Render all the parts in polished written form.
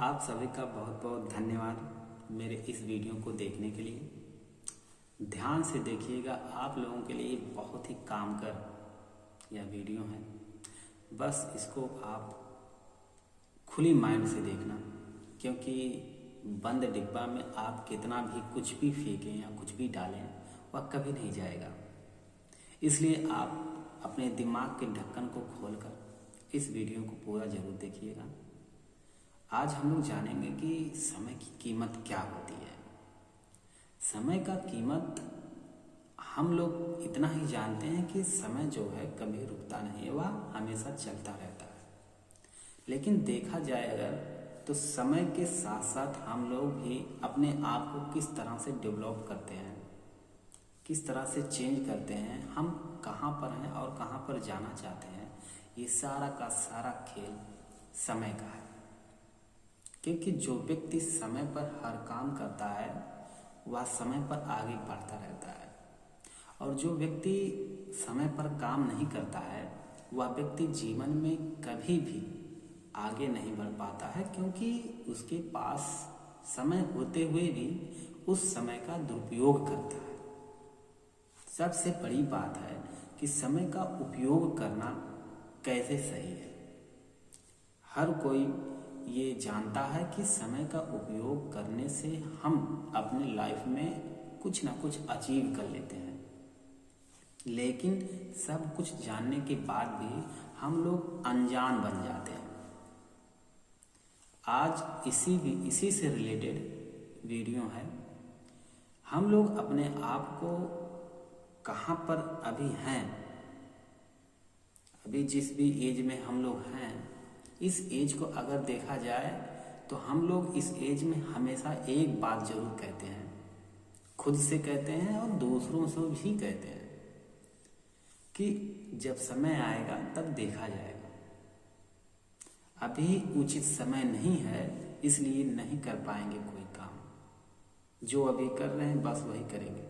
आप सभी का बहुत बहुत धन्यवाद मेरे इस वीडियो को देखने के लिए। ध्यान से देखिएगा, आप लोगों के लिए बहुत ही काम कर यह वीडियो है। बस इसको आप खुली माइंड से देखना, क्योंकि बंद डिब्बा में आप कितना भी कुछ भी फेंकें या कुछ भी डालें वह कभी नहीं जाएगा। इसलिए आप अपने दिमाग के ढक्कन को खोलकर इस वीडियो को पूरा जरूर देखिएगा। आज हम लोग जानेंगे कि समय की कीमत क्या होती है। समय का कीमत हम लोग इतना ही जानते हैं कि समय जो है कभी रुकता नहीं है, वह हमेशा चलता रहता है। लेकिन देखा जाए अगर तो समय के साथ साथ हम लोग भी अपने आप को किस तरह से डेवलप करते हैं, किस तरह से चेंज करते हैं, हम कहाँ पर हैं और कहाँ पर जाना चाहते हैं, ये सारा का सारा खेल समय का है। क्योंकि जो व्यक्ति समय पर हर काम करता है वह समय पर आगे बढ़ता रहता है, और जो व्यक्ति समय पर काम नहीं करता है वह व्यक्ति जीवन में कभी भी आगे नहीं बढ़ पाता है, क्योंकि उसके पास समय होते हुए भी उस समय का दुरुपयोग करता है। सबसे बड़ी बात है कि समय का उपयोग करना कैसे सही है। हर कोई ये जानता है कि समय का उपयोग करने से हम अपने लाइफ में कुछ ना कुछ अचीव कर लेते हैं, लेकिन सब कुछ जानने के बाद भी हम लोग अनजान बन जाते हैं। आज इसी से रिलेटेड वीडियो है। हम लोग अपने आप को कहाँ पर अभी हैं, अभी जिस भी एज में हम लोग हैं, इस एज को अगर देखा जाए तो हम लोग इस एज में हमेशा एक बात जरूर कहते हैं, खुद से कहते हैं और दूसरों से भी कहते हैं कि जब समय आएगा तब देखा जाएगा। अभी उचित समय नहीं है, इसलिए नहीं कर पाएंगे कोई काम। जो अभी कर रहे हैं बस वही करेंगे।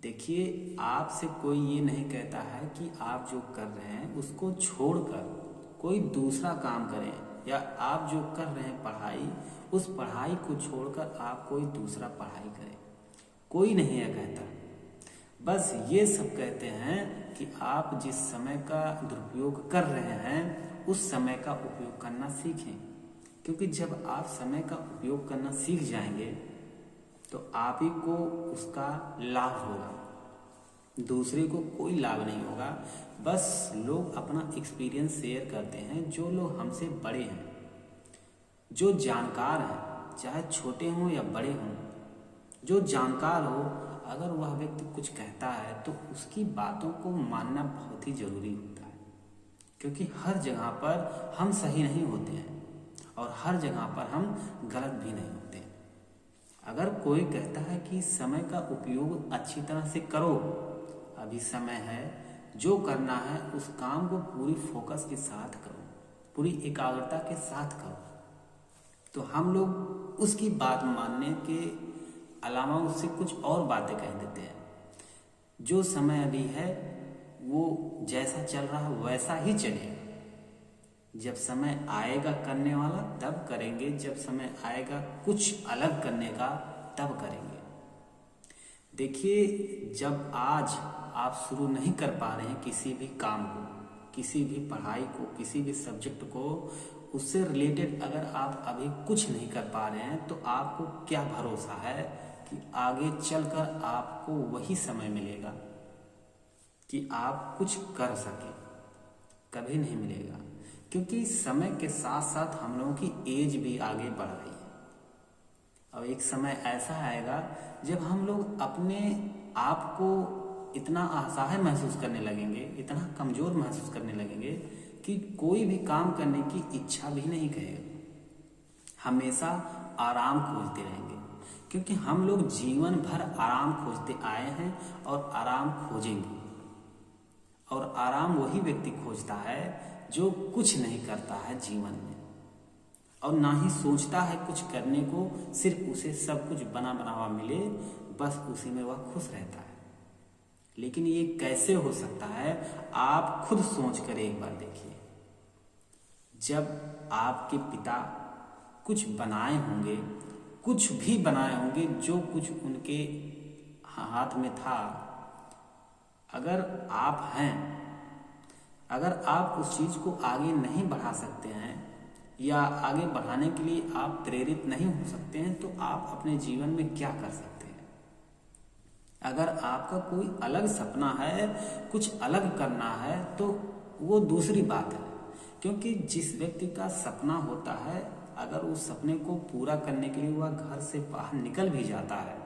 देखिए, आपसे कोई ये नहीं कहता है कि आप जो कर रहे हैं उसको छोड़कर कोई दूसरा काम करें, या आप जो कर रहे हैं पढ़ाई, उस पढ़ाई को छोड़कर आप कोई दूसरा पढ़ाई करें। कोई नहीं है कहता। बस ये सब कहते हैं कि आप जिस समय का दुरुपयोग कर रहे हैं उस समय का उपयोग करना सीखें, क्योंकि जब आप समय का उपयोग करना सीख जाएंगे तो आप ही को उसका लाभ होगा, दूसरे को कोई लाभ नहीं होगा। बस लोग अपना एक्सपीरियंस शेयर करते हैं। जो लोग हमसे बड़े हैं, जो जानकार हैं, चाहे छोटे हों या बड़े हों, जो जानकार हो, अगर वह व्यक्ति कुछ कहता है तो उसकी बातों को मानना बहुत ही जरूरी होता है, क्योंकि हर जगह पर हम सही नहीं होते हैं और हर जगह पर हम गलत भी नहीं होते। अगर कोई कहता है कि समय का उपयोग अच्छी तरह से करो, अभी समय है, जो करना है उस काम को पूरी फोकस के साथ करो, पूरी एकाग्रता के साथ करो, तो हम लोग उसकी बात मानने के अलावा उससे कुछ और बातें कह देते हैं। जो समय अभी है वो जैसा चल रहा है वैसा ही चलेगा। जब समय आएगा करने वाला तब करेंगे, जब समय आएगा कुछ अलग करने का तब करेंगे। देखिए, जब आज आप शुरू नहीं कर पा रहे हैं किसी भी काम को, किसी भी पढ़ाई को, किसी भी सब्जेक्ट को, उससे रिलेटेड अगर आप अभी कुछ नहीं कर पा रहे हैं तो आपको क्या भरोसा है कि आगे चलकर आपको वही समय मिलेगा कि आप कुछ कर सकें? कभी नहीं मिलेगा, क्योंकि समय के साथ साथ हम लोगों की एज भी आगे बढ़ रही है। अब एक समय ऐसा आएगा जब हम लोग अपने आप को इतना असहाय महसूस करने लगेंगे, इतना कमजोर महसूस करने लगेंगे कि कोई भी काम करने की इच्छा भी नहीं करेगा। हमेशा आराम खोजते रहेंगे, क्योंकि हम लोग जीवन भर आराम खोजते आए हैं और आराम खोजेंगे। और आराम वही व्यक्ति खोजता है जो कुछ नहीं करता है जीवन में, और ना ही सोचता है कुछ करने को, सिर्फ उसे सब कुछ बना बना हुआ मिले, बस उसी में वह खुश रहता है। लेकिन ये कैसे हो सकता है, आप खुद सोच कर एक बार देखिए। जब आपके पिता कुछ बनाए होंगे, कुछ भी बनाए होंगे, जो कुछ उनके हाथ में था। अगर आप हैं, अगर आप उस चीज़ को आगे नहीं बढ़ा सकते हैं या आगे बढ़ाने के लिए आप प्रेरित नहीं हो सकते हैं, तो आप अपने जीवन में क्या कर सकते हैं? अगर आपका कोई अलग सपना है, कुछ अलग करना है, तो वो दूसरी बात है। क्योंकि जिस व्यक्ति का सपना होता है, अगर उस सपने को पूरा करने के लिए वह घर से बाहर निकल भी जाता है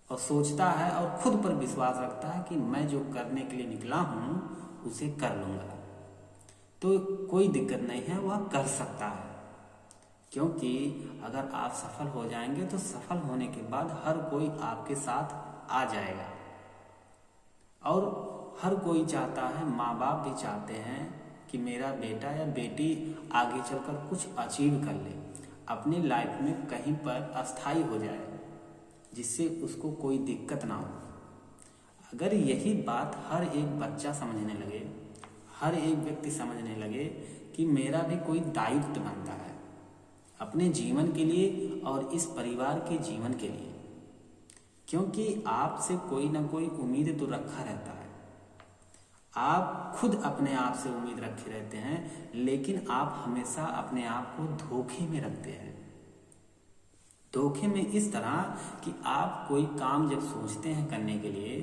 और सोचता है और खुद पर विश्वास रखता है कि मैं जो करने के लिए निकला हूँ उसे कर लूँगा, तो कोई दिक्कत नहीं है, वह कर सकता है। क्योंकि अगर आप सफल हो जाएंगे तो सफल होने के बाद हर कोई आपके साथ आ जाएगा। और हर कोई चाहता है, माँ बाप भी चाहते हैं कि मेरा बेटा या बेटी आगे चलकर कुछ अचीव कर ले, अपनी लाइफ में कहीं पर अस्थायी हो जाए, जिससे उसको कोई दिक्कत ना हो। अगर यही बात हर एक बच्चा समझने लगे, हर एक व्यक्ति समझने लगे कि मेरा भी कोई दायित्व बनता है अपने जीवन के लिए और इस परिवार के जीवन के लिए, क्योंकि आपसे कोई ना कोई उम्मीद तो रखा रहता है। आप खुद अपने आप से उम्मीद रखे रहते हैं, लेकिन आप हमेशा अपने आप को धोखे में रखते हैं। धोखे में इस तरह कि आप कोई काम जब सोचते हैं करने के लिए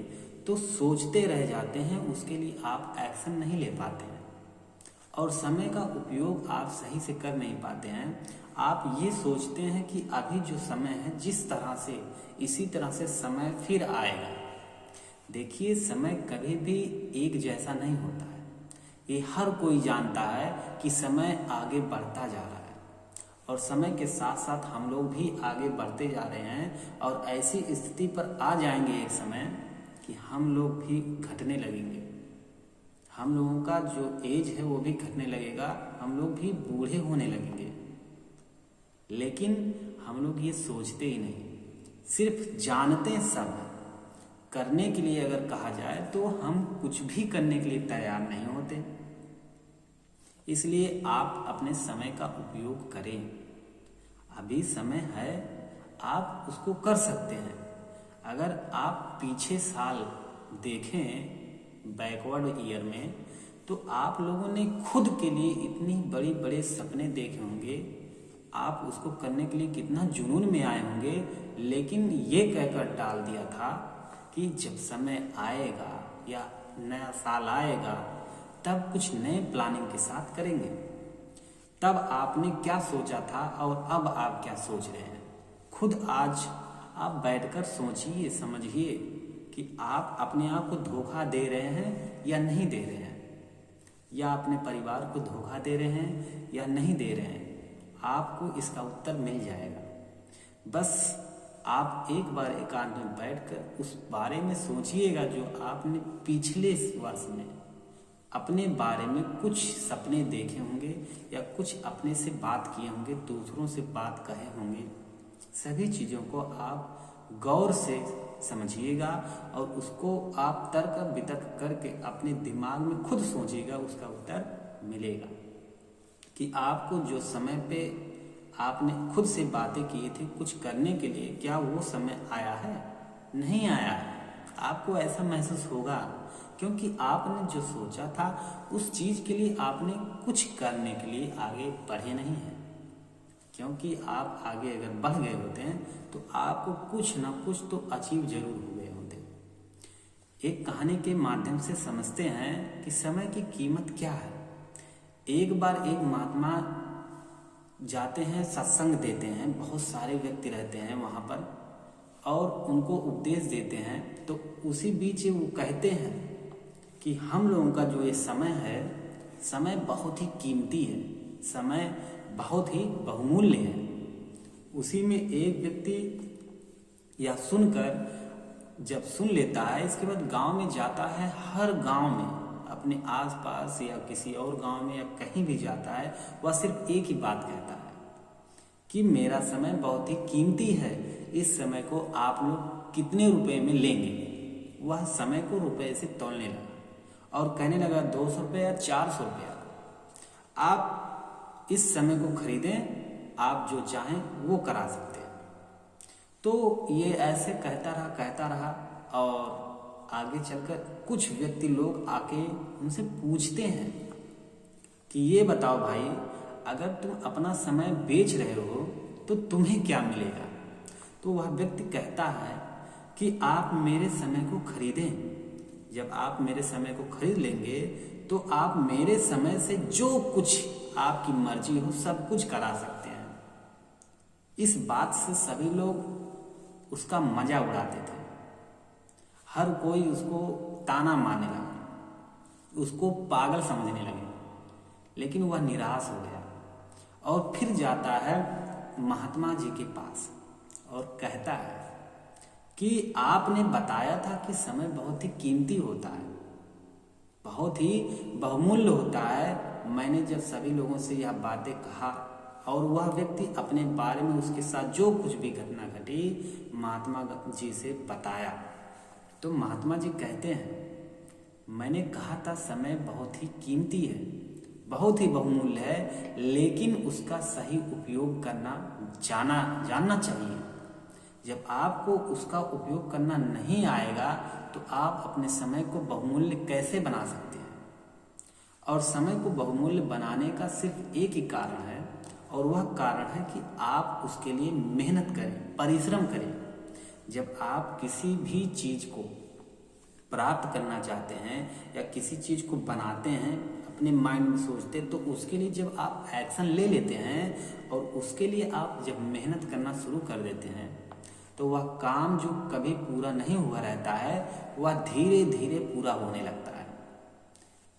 तो सोचते रह जाते हैं, उसके लिए आप एक्शन नहीं ले पाते हैं और समय का उपयोग आप सही से कर नहीं पाते हैं। आप ये सोचते हैं कि अभी जो समय है जिस तरह से, इसी तरह से समय फिर आएगा। देखिए, समय कभी भी एक जैसा नहीं होता है। ये हर कोई जानता है कि समय आगे बढ़ता जा रहा है और समय के साथ साथ हम लोग भी आगे बढ़ते जा रहे हैं और ऐसी स्थिति पर आ जाएंगे एक समय कि हम लोग भी घटने लगेंगे। हम लोगों का जो एज है वो भी घटने लगेगा, हम लोग भी बूढ़े होने लगेंगे। लेकिन हम लोग ये सोचते ही नहीं, सिर्फ जानते सब। करने के लिए अगर कहा जाए तो हम कुछ भी करने के लिए तैयार नहीं होते। इसलिए आप अपने समय का उपयोग करें। अभी समय है, आप उसको कर सकते हैं। अगर आप पीछे साल देखें बैकवर्ड ईयर में, तो आप लोगों ने खुद के लिए इतनी बड़ी बड़े सपने देखे होंगे, आप उसको करने के लिए कितना जुनून में आए होंगे, लेकिन ये कहकर टाल दिया था कि जब समय आएगा या नया साल आएगा तब कुछ नए प्लानिंग के साथ करेंगे। तब आपने क्या सोचा था और अब आप क्या सोच रहे हैं, खुद आज आप बैठकर सोचिए, समझिए कि आप अपने आप को धोखा दे रहे हैं या नहीं दे रहे हैं, या अपने परिवार को धोखा दे रहे हैं या नहीं दे रहे हैं। आपको इसका उत्तर मिल जाएगा। बस आप एक बार एकांत में बैठकर उस बारे में सोचिएगा जो आपने पिछले वर्ष में अपने बारे में कुछ सपने देखे होंगे या कुछ अपने से बात किए होंगे, दूसरों से बात कहे होंगे। सभी चीज़ों को आप गौर से समझिएगा और उसको आप तर्क वितर्क करके अपने दिमाग में खुद सोचिएगा, उसका उत्तर मिलेगा कि आपको जो समय पे आपने खुद से बातें किए थे कुछ करने के लिए, क्या वो समय आया है? नहीं आया है। आपको ऐसा महसूस होगा क्योंकि आपने जो सोचा था उस चीज़ के लिए आपने कुछ करने के लिए आगे बढ़े नहीं हैं। क्योंकि आप आगे अगर बढ़ गए होते हैं तो आपको कुछ ना कुछ तो अचीव जरूर हो गए होते। एक कहानी के माध्यम से समझते हैं कि समय की कीमत क्या है। एक बार एक महात्मा जाते हैं, सत्संग देते हैं, बहुत सारे व्यक्ति रहते हैं वहाँ पर और उनको उपदेश देते हैं। तो उसी बीच वो कहते हैं कि हम लोगों का जो ये समय है, समय बहुत ही कीमती है, समय बहुत ही बहुमूल्य है। उसी में एक व्यक्ति या सुनकर जब सुन लेता है, इसके बाद गांव में जाता है, हर गांव में अपने आसपास या किसी और गांव में या कहीं भी जाता है, वह सिर्फ एक ही बात कहता है कि मेरा समय बहुत ही कीमती है, इस समय को आप लोग कितने रुपए में लेंगे। वह समय को रुपए से तोलने लगा और कहने लगा 200 रुपये या 400 रुपया। आप इस समय को खरीदें, आप जो चाहें वो करा सकते हैं। तो ये ऐसे कहता रहा और आगे चलकर कुछ व्यक्ति लोग आके उनसे पूछते हैं कि ये बताओ भाई, अगर तुम अपना समय बेच रहे हो तो तुम्हें क्या मिलेगा? तो वह व्यक्ति कहता है कि आप मेरे समय को खरीदें। जब आप मेरे समय को खरीद लेंगे तो आप मेरे समय से जो कुछ आपकी मर्जी हो सब कुछ करा सकते हैं। इस बात से सभी लोग उसका मजा उड़ाते थे। हर कोई उसको ताना मारने लगा, उसको पागल समझने लगे। लेकिन वह निराश हो गया और फिर जाता है महात्मा जी के पास और कहता है कि आपने बताया था कि समय बहुत ही कीमती होता है, बहुत ही बहुमूल्य होता है। मैंने जब सभी लोगों से यह बातें कहा और वह व्यक्ति अपने बारे में उसके साथ जो कुछ भी घटना घटी महात्मा जी से बताया, तो महात्मा जी कहते हैं मैंने कहा था समय बहुत ही कीमती है, बहुत ही बहुमूल्य है, लेकिन उसका सही उपयोग करना जानना चाहिए। जब आपको उसका उपयोग करना नहीं आएगा तो आप अपने समय को बहुमूल्य कैसे बना सकते हैं? और समय को बहुमूल्य बनाने का सिर्फ एक ही कारण है और वह कारण है कि आप उसके लिए मेहनत करें, परिश्रम करें। जब आप किसी भी चीज को प्राप्त करना चाहते हैं या किसी चीज को बनाते हैं, अपने माइंड में सोचते हैं, तो उसके लिए जब आप एक्शन ले लेते हैं और उसके लिए आप जब मेहनत करना शुरू कर देते हैं तो वह काम जो कभी पूरा नहीं हुआ रहता है वह धीरे धीरे पूरा होने लगता है।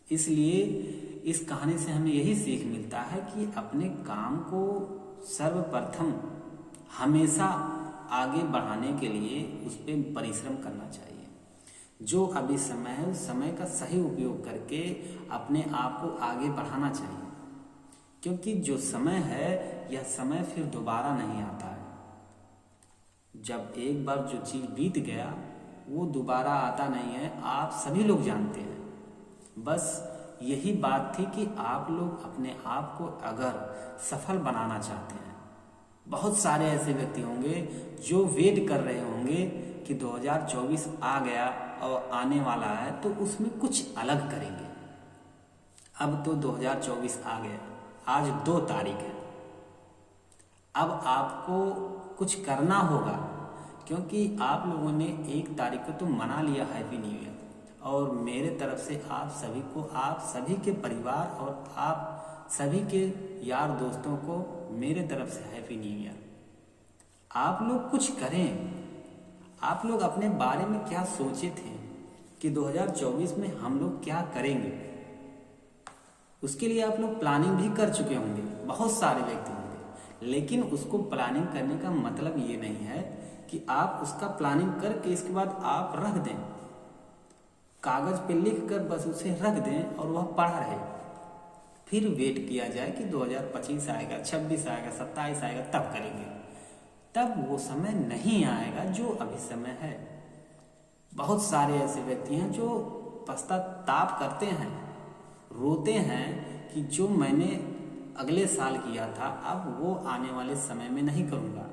इसलिए इस कहानी से हमें यही सीख मिलता है कि अपने काम को सर्वप्रथम हमेशा आगे बढ़ाने के लिए उस पर परिश्रम करना चाहिए। जो अभी समय है उस समय का सही उपयोग करके अपने आप को आगे बढ़ाना चाहिए, क्योंकि जो समय है यह समय फिर दोबारा नहीं आता है। जब एक बार जो चीज बीत गया वो दोबारा आता नहीं है, आप सभी लोग जानते हैं। बस यही बात थी कि आप लोग अपने आप को अगर सफल बनाना चाहते हैं, बहुत सारे ऐसे व्यक्ति होंगे जो वेट कर रहे होंगे कि 2024 आ गया और आने वाला है तो उसमें कुछ अलग करेंगे। अब तो 2024 आ गया, आज 2 तारीख है। अब आपको कुछ करना होगा, क्योंकि आप लोगों ने 1 तारीख को तो मना लिया हैप्पी न्यू ईयर। और मेरे तरफ से आप सभी को, आप सभी के परिवार और आप सभी के यार दोस्तों को मेरे तरफ से हैप्पी न्यू ईयर। आप लोग कुछ करें। आप लोग अपने बारे में क्या सोचे थे कि 2024 में हम लोग क्या करेंगे, उसके लिए आप लोग प्लानिंग भी कर चुके होंगे, बहुत सारे व्यक्ति होंगे। लेकिन उसको प्लानिंग करने का मतलब ये नहीं है कि आप उसका प्लानिंग करके इसके बाद आप रख दें, कागज पे लिख कर बस उसे रख दें और वह पड़ा रहे। फिर वेट किया जाए कि 2025 आएगा, 26 आएगा, 27 आएगा, तब करेंगे। तब वो समय नहीं आएगा जो अभी समय है। बहुत सारे ऐसे व्यक्ति हैं जो पश्चाताप करते हैं, रोते हैं कि जो मैंने अगले साल किया था अब वो आने वाले समय में नहीं करूँगा।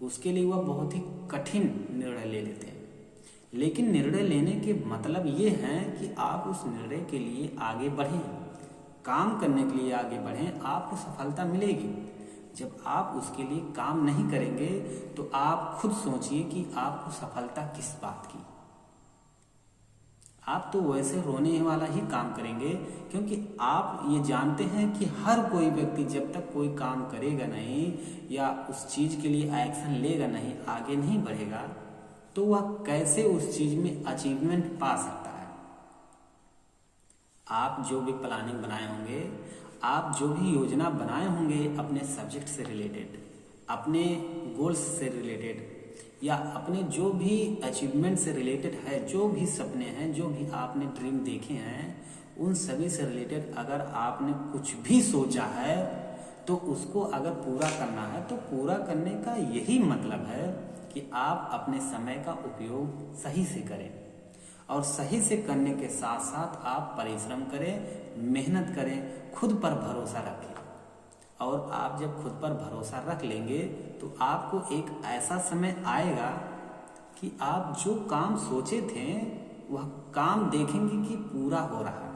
उसके लिए वह बहुत ही कठिन निर्णय ले लेते हैं। लेकिन निर्णय लेने के मतलब ये है कि आप उस निर्णय के लिए आगे बढ़ें, काम करने के लिए आगे बढ़ें, आपको सफलता मिलेगी। जब आप उसके लिए काम नहीं करेंगे तो आप खुद सोचिए कि आपको सफलता किस बात की। आप तो वैसे रोने वाला ही काम करेंगे, क्योंकि आप ये जानते हैं कि हर कोई व्यक्ति जब तक कोई काम करेगा नहीं या उस चीज के लिए एक्शन लेगा नहीं, आगे नहीं बढ़ेगा, तो वह कैसे उस चीज में अचीवमेंट पा सकता है। आप जो भी प्लानिंग बनाए होंगे, आप जो भी योजना बनाए होंगे अपने सब्जेक्ट से रिलेटेड, अपने गोल्स से रिलेटेड या अपने जो भी अचीवमेंट से रिलेटेड है, जो भी सपने हैं, जो भी आपने ड्रीम देखे हैं, उन सभी से रिलेटेड अगर आपने कुछ भी सोचा है तो उसको अगर पूरा करना है तो पूरा करने का यही मतलब है कि आप अपने समय का उपयोग सही से करें। और सही से करने के साथ साथ आप परिश्रम करें, मेहनत करें, खुद पर भरोसा रखें। और आप जब खुद पर भरोसा रख लेंगे तो आपको एक ऐसा समय आएगा कि आप जो काम सोचे थे वह काम देखेंगे कि पूरा हो रहा है।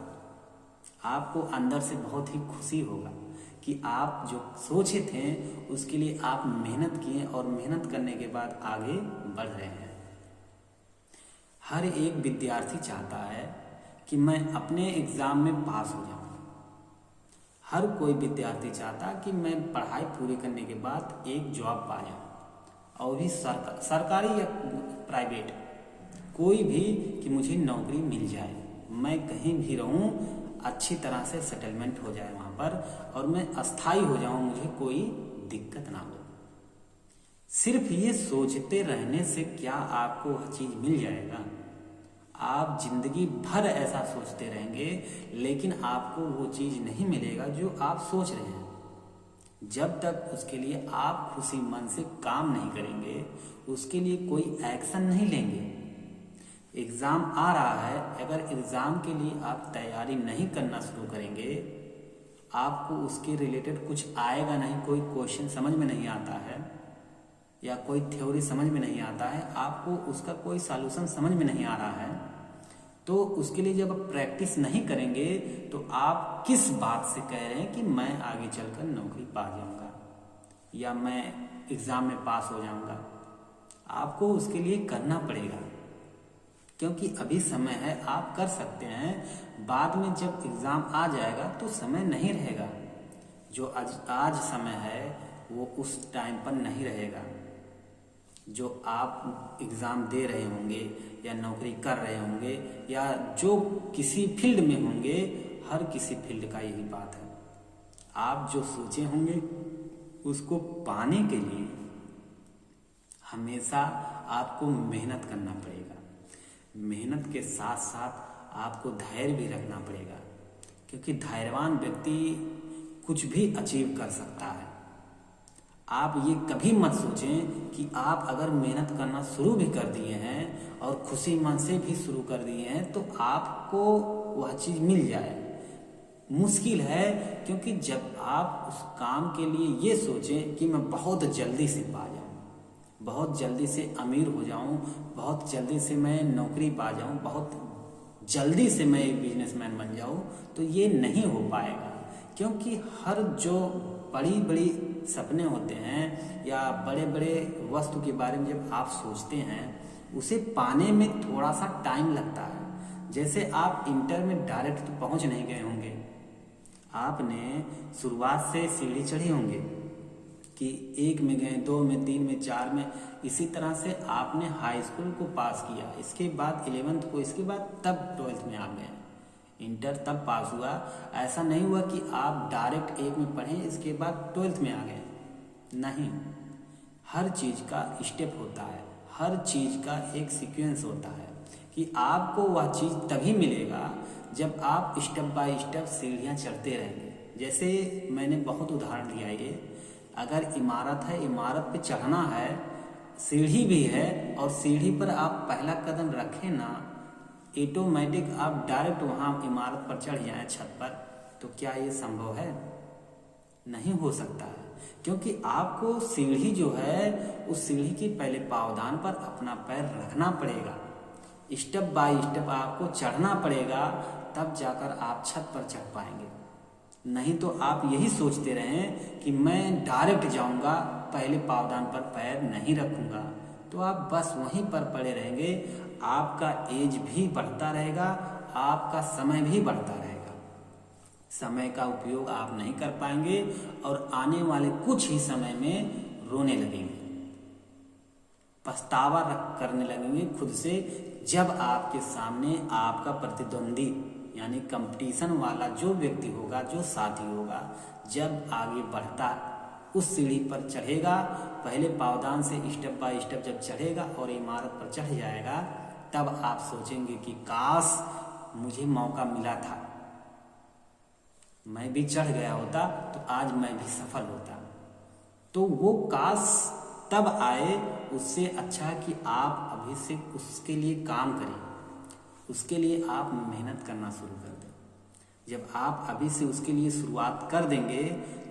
आपको अंदर से बहुत ही खुशी होगा कि आप जो सोचे थे उसके लिए आप मेहनत किए और मेहनत करने के बाद आगे बढ़ रहे हैं। हर एक विद्यार्थी चाहता है कि मैं अपने एग्ज़ाम में पास हो जाऊं। हर कोई विद्यार्थी चाहता कि मैं पढ़ाई पूरी करने के बाद एक जॉब पा जाऊं, और भी सरकारी या प्राइवेट कोई भी, कि मुझे नौकरी मिल जाए, मैं कहीं भी रहूं, अच्छी तरह से सेटलमेंट हो जाए वहाँ पर और मैं अस्थाई हो जाऊं, मुझे कोई दिक्कत ना हो। सिर्फ ये सोचते रहने से क्या आपको वह चीज़ मिल जाएगा? आप जिंदगी भर ऐसा सोचते रहेंगे लेकिन आपको वो चीज़ नहीं मिलेगा जो आप सोच रहे हैं, जब तक उसके लिए आप खुशी मन से काम नहीं करेंगे, उसके लिए कोई एक्शन नहीं लेंगे। एग्ज़ाम आ रहा है, अगर एग्ज़ाम के लिए आप तैयारी नहीं करना शुरू करेंगे, आपको उसके रिलेटेड कुछ आएगा नहीं, कोई क्वेश्चन समझ में नहीं आता है या कोई थ्योरी समझ में नहीं आता है, आपको उसका कोई सॉल्यूशन समझ में नहीं आ रहा है, तो उसके लिए जब आप प्रैक्टिस नहीं करेंगे तो आप किस बात से कह रहे हैं कि मैं आगे चलकर नौकरी पा जाऊंगा या मैं एग्ज़ाम में पास हो जाऊंगा? आपको उसके लिए करना पड़ेगा, क्योंकि अभी समय है, आप कर सकते हैं। बाद में जब एग्ज़ाम आ जाएगा तो समय नहीं रहेगा। जो आज समय है वो उस टाइम पर नहीं रहेगा। जो आप एग्ज़ाम दे रहे होंगे या नौकरी कर रहे होंगे या जो किसी फील्ड में होंगे, हर किसी फील्ड का यही बात है। आप जो सोचे होंगे उसको पाने के लिए हमेशा आपको मेहनत करना पड़ेगा। मेहनत के साथ साथ आपको धैर्य भी रखना पड़ेगा, क्योंकि धैर्यवान व्यक्ति कुछ भी अचीव कर सकता है। आप ये कभी मत सोचें कि आप अगर मेहनत करना शुरू भी कर दिए हैं और खुशी मन से भी शुरू कर दिए हैं तो आपको वह चीज़ मिल जाए। मुश्किल है, क्योंकि जब आप उस काम के लिए ये सोचें कि मैं बहुत जल्दी से पा जाऊं, बहुत जल्दी से अमीर हो जाऊं, बहुत जल्दी से मैं नौकरी पा जाऊं, बहुत जल्दी से मैं एक बिजनेसमैन बन जाऊं, तो ये नहीं हो पाएगा। क्योंकि हर जो बड़ी बड़ी सपने होते हैं या बड़े बड़े वस्तु के बारे में जब आप सोचते हैं, उसे पाने में थोड़ा सा टाइम लगता है। जैसे आप इंटर में डायरेक्ट तो पहुंच नहीं गए होंगे, आपने शुरुआत से सीढ़ी चढ़े होंगे कि 1 में गए, 2 में, 3 में, 4 में, इसी तरह से आपने हाई स्कूल को पास किया, इसके बाद 11th को, इसके बाद तब 12th में आ गए, इंटर तब पास हुआ। ऐसा नहीं हुआ कि आप डायरेक्ट 1 में पढ़े इसके बाद 12th में आ गए, नहीं। हर चीज़ का स्टेप होता है, हर चीज़ का एक सीक्वेंस होता है कि आपको वह चीज़ तभी मिलेगा जब आप स्टेप बाय स्टेप सीढ़ियाँ चढ़ते रहेंगे। जैसे मैंने बहुत उदाहरण दिया, ये अगर इमारत है, इमारत पे चढ़ना है, सीढ़ी भी है और सीढ़ी पर आप पहला कदम रखें ना, ऑटोमेटिक आप डायरेक्ट वहाँ इमारत पर चढ़ जाएं, छत पर, तो क्या ये संभव है? नहीं हो सकता है, क्योंकि आपको सीढ़ी जो है उस सीढ़ी की पहले पावदान पर अपना पैर रखना पड़ेगा, स्टेप बाय स्टेप आपको चढ़ना पड़ेगा, तब जाकर आप छत पर चढ़ पाएंगे। नहीं तो आप यही सोचते रहें कि मैं डायरेक्ट जाऊंगा, पहले पावदान पर पैर नहीं रखूंगा, तो आप बस वहीं पर पड़े रहेंगे। आपका एज भी बढ़ता रहेगा, आपका समय भी बढ़ता रहेगा, समय का उपयोग आप नहीं कर पाएंगे और आने वाले कुछ ही समय में रोने लगेंगे, पछतावा करने लगेंगे खुद से, जब आपके सामने आपका प्रतिद्वंदी यानी कंपटीशन वाला जो व्यक्ति होगा, जो साथी होगा, जब आगे बढ़ता उस सीढ़ी पर चढ़ेगा, पहले पावदान से स्टेप बाय स्टेप जब चढ़ेगा और इमारत पर चढ़ जाएगा, तब आप सोचेंगे कि काश मुझे मौका मिला था, मैं भी चढ़ गया होता तो आज मैं भी सफल होता। तो वो काश तब आए, उससे अच्छा कि आप अभी से उसके लिए काम करें, उसके लिए आप मेहनत करना शुरू कर दें। जब आप अभी से उसके लिए शुरुआत कर देंगे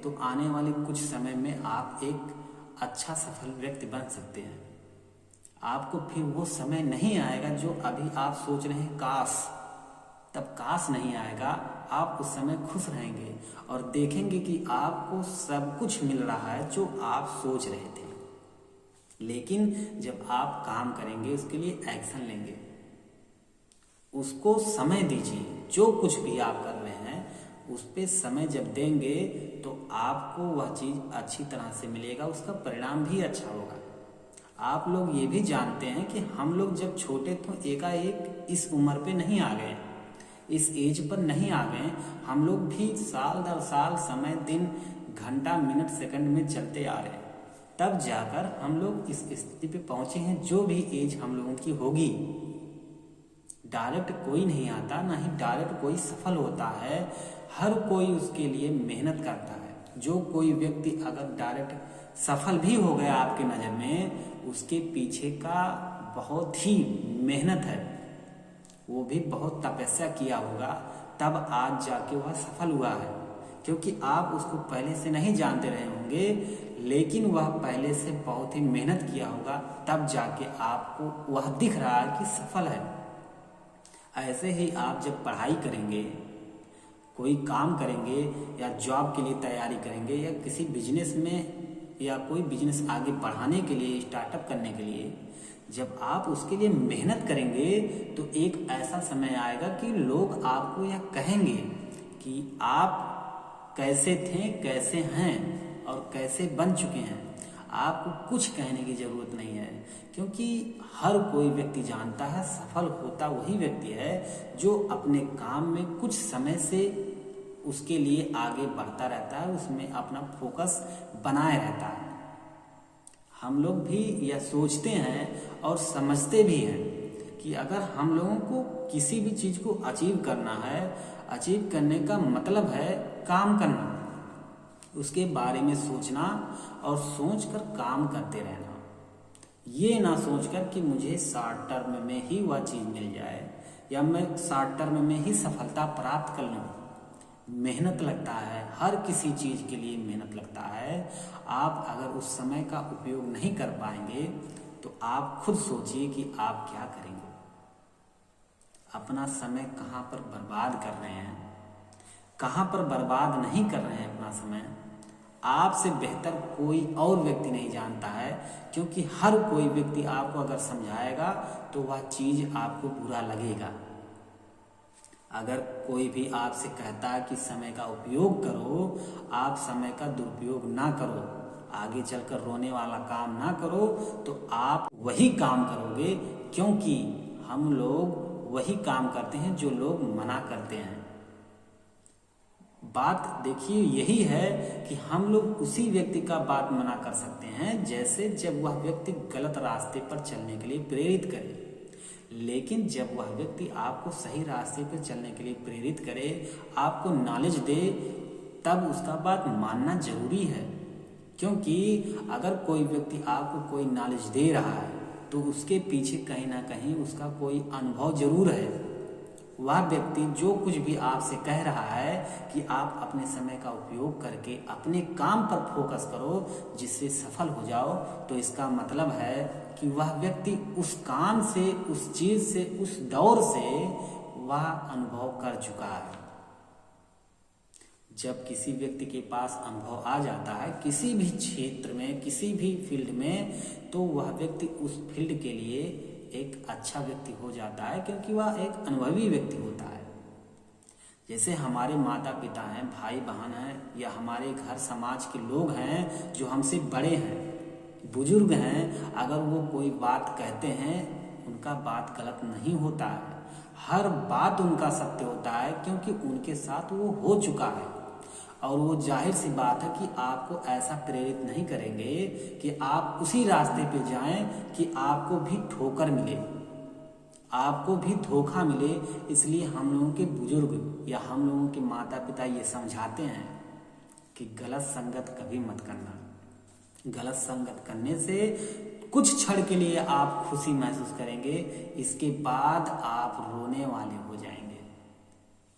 तो आने वाले कुछ समय में आप एक अच्छा सफल व्यक्ति बन सकते हैं। आपको फिर वो समय नहीं आएगा जो अभी आप सोच रहे हैं काश, तब काश नहीं आएगा। आप उस समय खुश रहेंगे और देखेंगे कि आपको सब कुछ मिल रहा है जो आप सोच रहे थे। लेकिन जब आप काम करेंगे, उसके लिए एक्शन लेंगे, उसको समय दीजिए, जो कुछ भी आप कर रहे हैं उस पे समय जब देंगे तो आपको वह चीज़ अच्छी तरह से मिलेगा, उसका परिणाम भी अच्छा होगा। आप लोग ये भी जानते हैं कि हम लोग जब छोटे तो एकाएक इस उम्र पे नहीं आ गए, इस एज पर नहीं आ गए। हम लोग भी साल दर साल समय, दिन, घंटा, मिनट, सेकंड में चलते आ रहे हैं, तब जाकर हम लोग इस स्थिति पे पहुंचे हैं जो भी एज हम लोगों की होगी। डायरेक्ट कोई नहीं आता, ना ही डायरेक्ट कोई सफल होता है। हर कोई उसके लिए मेहनत करता है। जो कोई व्यक्ति अगर डायरेक्ट सफल भी हो गया आपके नज़र में, उसके पीछे का बहुत ही मेहनत है, वो भी बहुत तपस्या किया होगा, तब आज जाके वह सफल हुआ है। क्योंकि आप उसको पहले से नहीं जानते रहे होंगे, लेकिन वह पहले से बहुत ही मेहनत किया होगा, तब जाके आपको वह दिख रहा है कि सफल है। ऐसे ही आप जब पढ़ाई करेंगे, कोई काम करेंगे या जॉब के लिए तैयारी करेंगे या किसी बिजनेस में या कोई बिजनेस आगे बढ़ाने के लिए, स्टार्टअप करने के लिए, जब आप उसके लिए मेहनत करेंगे तो एक ऐसा समय आएगा कि लोग आपको यह कहेंगे कि आप कैसे थे, कैसे हैं और कैसे बन चुके हैं। आपको कुछ कहने की ज़रूरत नहीं है, क्योंकि हर कोई व्यक्ति जानता है सफल होता वही व्यक्ति है जो अपने काम में कुछ समय से उसके लिए आगे बढ़ता रहता है, उसमें अपना फोकस बनाए रहता है। हम लोग भी यह सोचते हैं और समझते भी हैं कि अगर हम लोगों को किसी भी चीज़ को अचीव करना है, अचीव करने का मतलब है काम करना, उसके बारे में सोचना और सोचकर काम करते रहना। ये ना सोचकर कि मुझे शॉर्ट टर्म में ही वह चीज़ मिल जाए या मैं शॉर्ट टर्म में ही सफलता प्राप्त कर लूँ। मेहनत लगता है, हर किसी चीज़ के लिए मेहनत लगता है। आप अगर उस समय का उपयोग नहीं कर पाएंगे तो आप खुद सोचिए कि आप क्या करेंगे। अपना समय कहाँ पर बर्बाद कर रहे हैं, कहाँ पर बर्बाद नहीं कर रहे हैं अपना समय, आपसे बेहतर कोई और व्यक्ति नहीं जानता है। क्योंकि हर कोई व्यक्ति आपको अगर समझाएगा तो वह चीज़ आपको बुरा लगेगा। अगर कोई भी आपसे कहता है कि समय का उपयोग करो, आप समय का दुरुपयोग ना करो, आगे चलकर रोने वाला काम ना करो, तो आप वही काम करोगे। क्योंकि हम लोग वही काम करते हैं जो लोग मना करते हैं। बात देखिए यही है कि हम लोग उसी व्यक्ति का बात मना कर सकते हैं जैसे जब वह व्यक्ति गलत रास्ते पर चलने के लिए प्रेरित करे। लेकिन जब वह व्यक्ति आपको सही रास्ते पर चलने के लिए प्रेरित करे, आपको नॉलेज दे, तब उसका बात मानना जरूरी है। क्योंकि अगर कोई व्यक्ति आपको कोई नॉलेज दे रहा है तो उसके पीछे कहीं ना कहीं उसका कोई अनुभव जरूर है। वह व्यक्ति जो कुछ भी आपसे कह रहा है कि आप अपने समय का उपयोग करके अपने काम पर फोकस करो जिससे सफल हो जाओ, तो इसका मतलब है कि वह व्यक्ति उस काम से, उस चीज़ से, उस दौर से वह अनुभव कर चुका है। जब किसी व्यक्ति के पास अनुभव आ जाता है किसी भी क्षेत्र में, किसी भी फील्ड में, तो वह व्यक्ति उस फील्ड के लिए एक अच्छा व्यक्ति हो जाता है, क्योंकि वह एक अनुभवी व्यक्ति होता है। जैसे हमारे माता पिता हैं, भाई बहन हैं, या हमारे घर समाज के लोग हैं जो हमसे बड़े हैं, बुजुर्ग हैं, अगर वो कोई बात कहते हैं उनका बात गलत नहीं होता है। हर बात उनका सत्य होता है, क्योंकि उनके साथ वो हो चुका है। और वो जाहिर सी बात है कि आपको ऐसा प्रेरित नहीं करेंगे कि आप उसी रास्ते पे जाएं कि आपको भी ठोकर मिले, आपको भी धोखा मिले। इसलिए हम लोगों के बुजुर्ग या हम लोगों के माता पिता ये समझाते हैं कि गलत संगत कभी मत करना। गलत संगत करने से कुछ क्षण के लिए आप खुशी महसूस करेंगे, इसके बाद आप रोने वाले हो जाएंगे।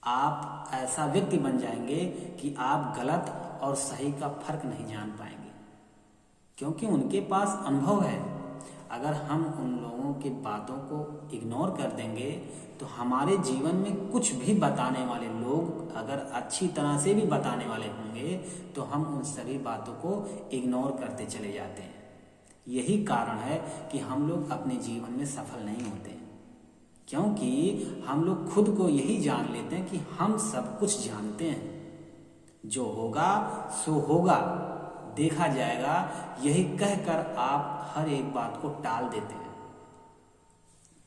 आप ऐसा व्यक्ति बन जाएंगे कि आप गलत और सही का फर्क नहीं जान पाएंगे, क्योंकि उनके पास अनुभव है। अगर हम उन लोगों की बातों को इग्नोर कर देंगे तो हमारे जीवन में कुछ भी बताने वाले लोग अगर अच्छी तरह से भी बताने वाले होंगे तो हम उन सभी बातों को इग्नोर करते चले जाते हैं। यही कारण है कि हम लोग अपने जीवन में सफल नहीं होते, क्योंकि हम लोग खुद को यही जान लेते हैं कि हम सब कुछ जानते हैं, जो होगा सो होगा, देखा जाएगा, यही कहकर आप हर एक बात को टाल देते हैं,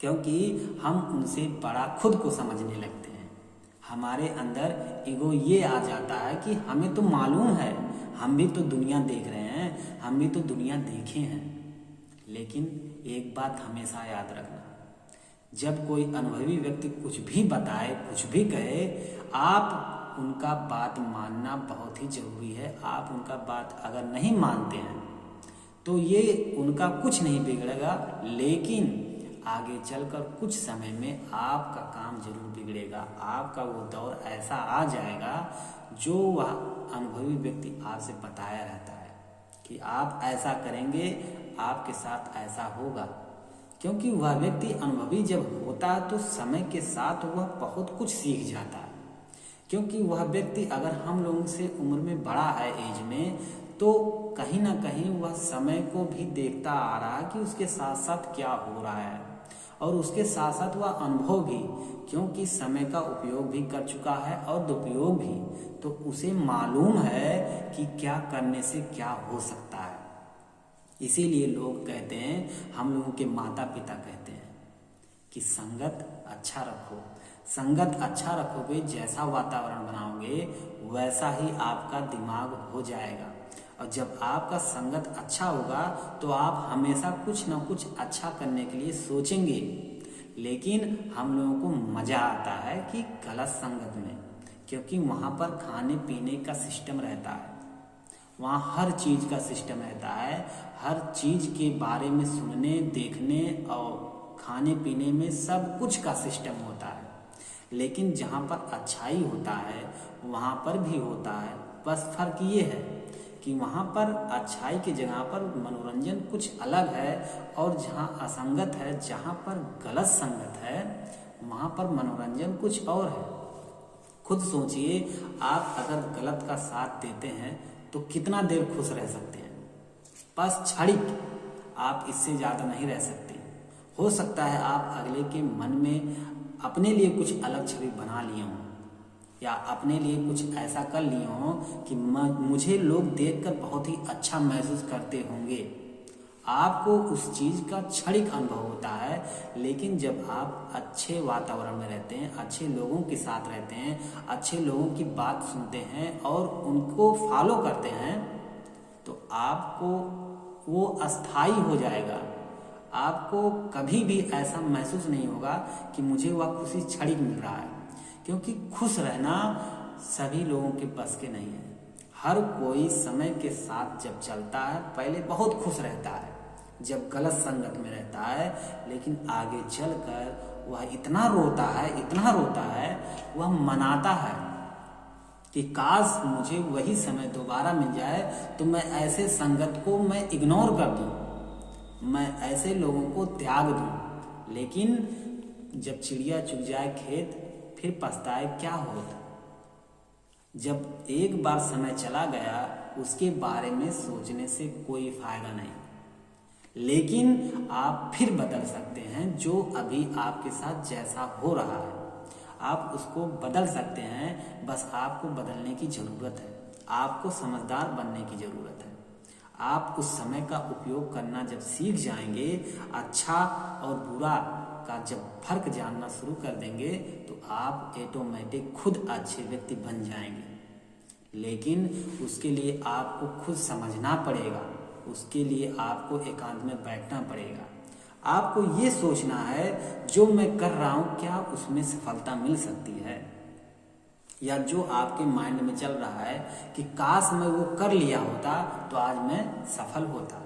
क्योंकि हम उनसे बड़ा खुद को समझने लगते हैं। हमारे अंदर ईगो ये आ जाता है कि हमें तो मालूम है, हम भी तो दुनिया देख रहे हैं, हम भी तो दुनिया देखे हैं। लेकिन एक बात हमेशा याद रखना, जब कोई अनुभवी व्यक्ति कुछ भी बताए, कुछ भी कहे, आप उनका बात मानना बहुत ही जरूरी है। आप उनका बात अगर नहीं मानते हैं तो ये उनका कुछ नहीं बिगड़ेगा, लेकिन आगे चलकर कुछ समय में आपका काम जरूर बिगड़ेगा। आपका वो दौर ऐसा आ जाएगा जो वह अनुभवी व्यक्ति आपसे बताया रहता है कि आप ऐसा करेंगे, आपके साथ ऐसा होगा। क्योंकि वह व्यक्ति अनुभवी जब होता है तो समय के साथ वह बहुत कुछ सीख जाता है। क्योंकि वह व्यक्ति अगर हम लोगों से उम्र में बड़ा है, एज में, तो कहीं ना कहीं वह समय को भी देखता आ रहा है कि उसके साथ साथ क्या हो रहा है, और उसके साथ साथ वह अनुभव भी, क्योंकि समय का उपयोग भी कर चुका है और दुरुपयोग भी, तो उसे मालूम है कि क्या करने से क्या हो सकता है। इसीलिए लोग कहते हैं, हम लोगों के माता पिता कहते हैं कि संगत अच्छा रखो। संगत अच्छा रखोगे, जैसा वातावरण बनाओगे वैसा ही आपका दिमाग हो जाएगा। और जब आपका संगत अच्छा होगा तो आप हमेशा कुछ ना कुछ अच्छा करने के लिए सोचेंगे। लेकिन हम लोगों को मजा आता है कि गलत संगत में, क्योंकि वहाँ पर खाने पीने का सिस्टम रहता है, वहाँ हर चीज़ का सिस्टम रहता है, हर चीज़ के बारे में सुनने, देखने और खाने पीने में सब कुछ का सिस्टम होता है। लेकिन जहाँ पर अच्छाई होता है वहाँ पर भी होता है, बस फर्क ये है कि वहाँ पर अच्छाई की जगह पर मनोरंजन कुछ अलग है, और जहाँ असंगत है, जहाँ पर गलत संगत है, वहाँ पर मनोरंजन कुछ और है। खुद सोचिए, आप अगर गलत का साथ देते हैं तो कितना देर खुश रह सकते हैं? बस क्षणिक, आप इससे ज़्यादा नहीं रह सकते। हो सकता है आप अगले के मन में अपने लिए कुछ अलग छवि बना लिए हों, या अपने लिए कुछ ऐसा कर लिए हों कि मुझे लोग देखकर बहुत ही अच्छा महसूस करते होंगे। आपको उस चीज़ का क्षणिक अनुभव होता है, लेकिन जब आप अच्छे वातावरण में रहते हैं, अच्छे लोगों के साथ रहते हैं, अच्छे लोगों की बात सुनते हैं और उनको फॉलो करते हैं, तो आपको वो अस्थाई हो जाएगा। आपको कभी भी ऐसा महसूस नहीं होगा कि मुझे वह खुशी क्षणिक मिल रहा है, क्योंकि खुश रहना सभी लोगों के बस के नहीं है। हर कोई समय के साथ जब चलता है पहले बहुत खुश रहता है जब गलत संगत में रहता है, लेकिन आगे चलकर वह इतना रोता है, वह मनाता है कि काश मुझे वही समय दोबारा मिल जाए तो मैं ऐसे संगत को मैं इग्नोर कर दूं, मैं ऐसे लोगों को त्याग दूं। लेकिन जब चिड़िया चुग जाए खेत, फिर पछताए क्या होता। जब एक बार समय चला गया, उसके बारे में सोचने से कोई फायदा नहीं। लेकिन आप फिर बदल सकते हैं, जो अभी आपके साथ जैसा हो रहा है आप उसको बदल सकते हैं। बस आपको बदलने की ज़रूरत है, आपको समझदार बनने की ज़रूरत है। आप उस समय का उपयोग करना जब सीख जाएंगे, अच्छा और बुरा का जब फर्क जानना शुरू कर देंगे, तो आप ऑटोमेटिक खुद अच्छे व्यक्ति बन जाएंगे। लेकिन उसके लिए आपको खुद समझना पड़ेगा, उसके लिए आपको एकांत में बैठना पड़ेगा। आपको ये सोचना है जो मैं कर रहा हूँ क्या उसमें सफलता मिल सकती है, या जो आपके माइंड में चल रहा है कि काश मैं वो कर लिया होता तो आज मैं सफल होता।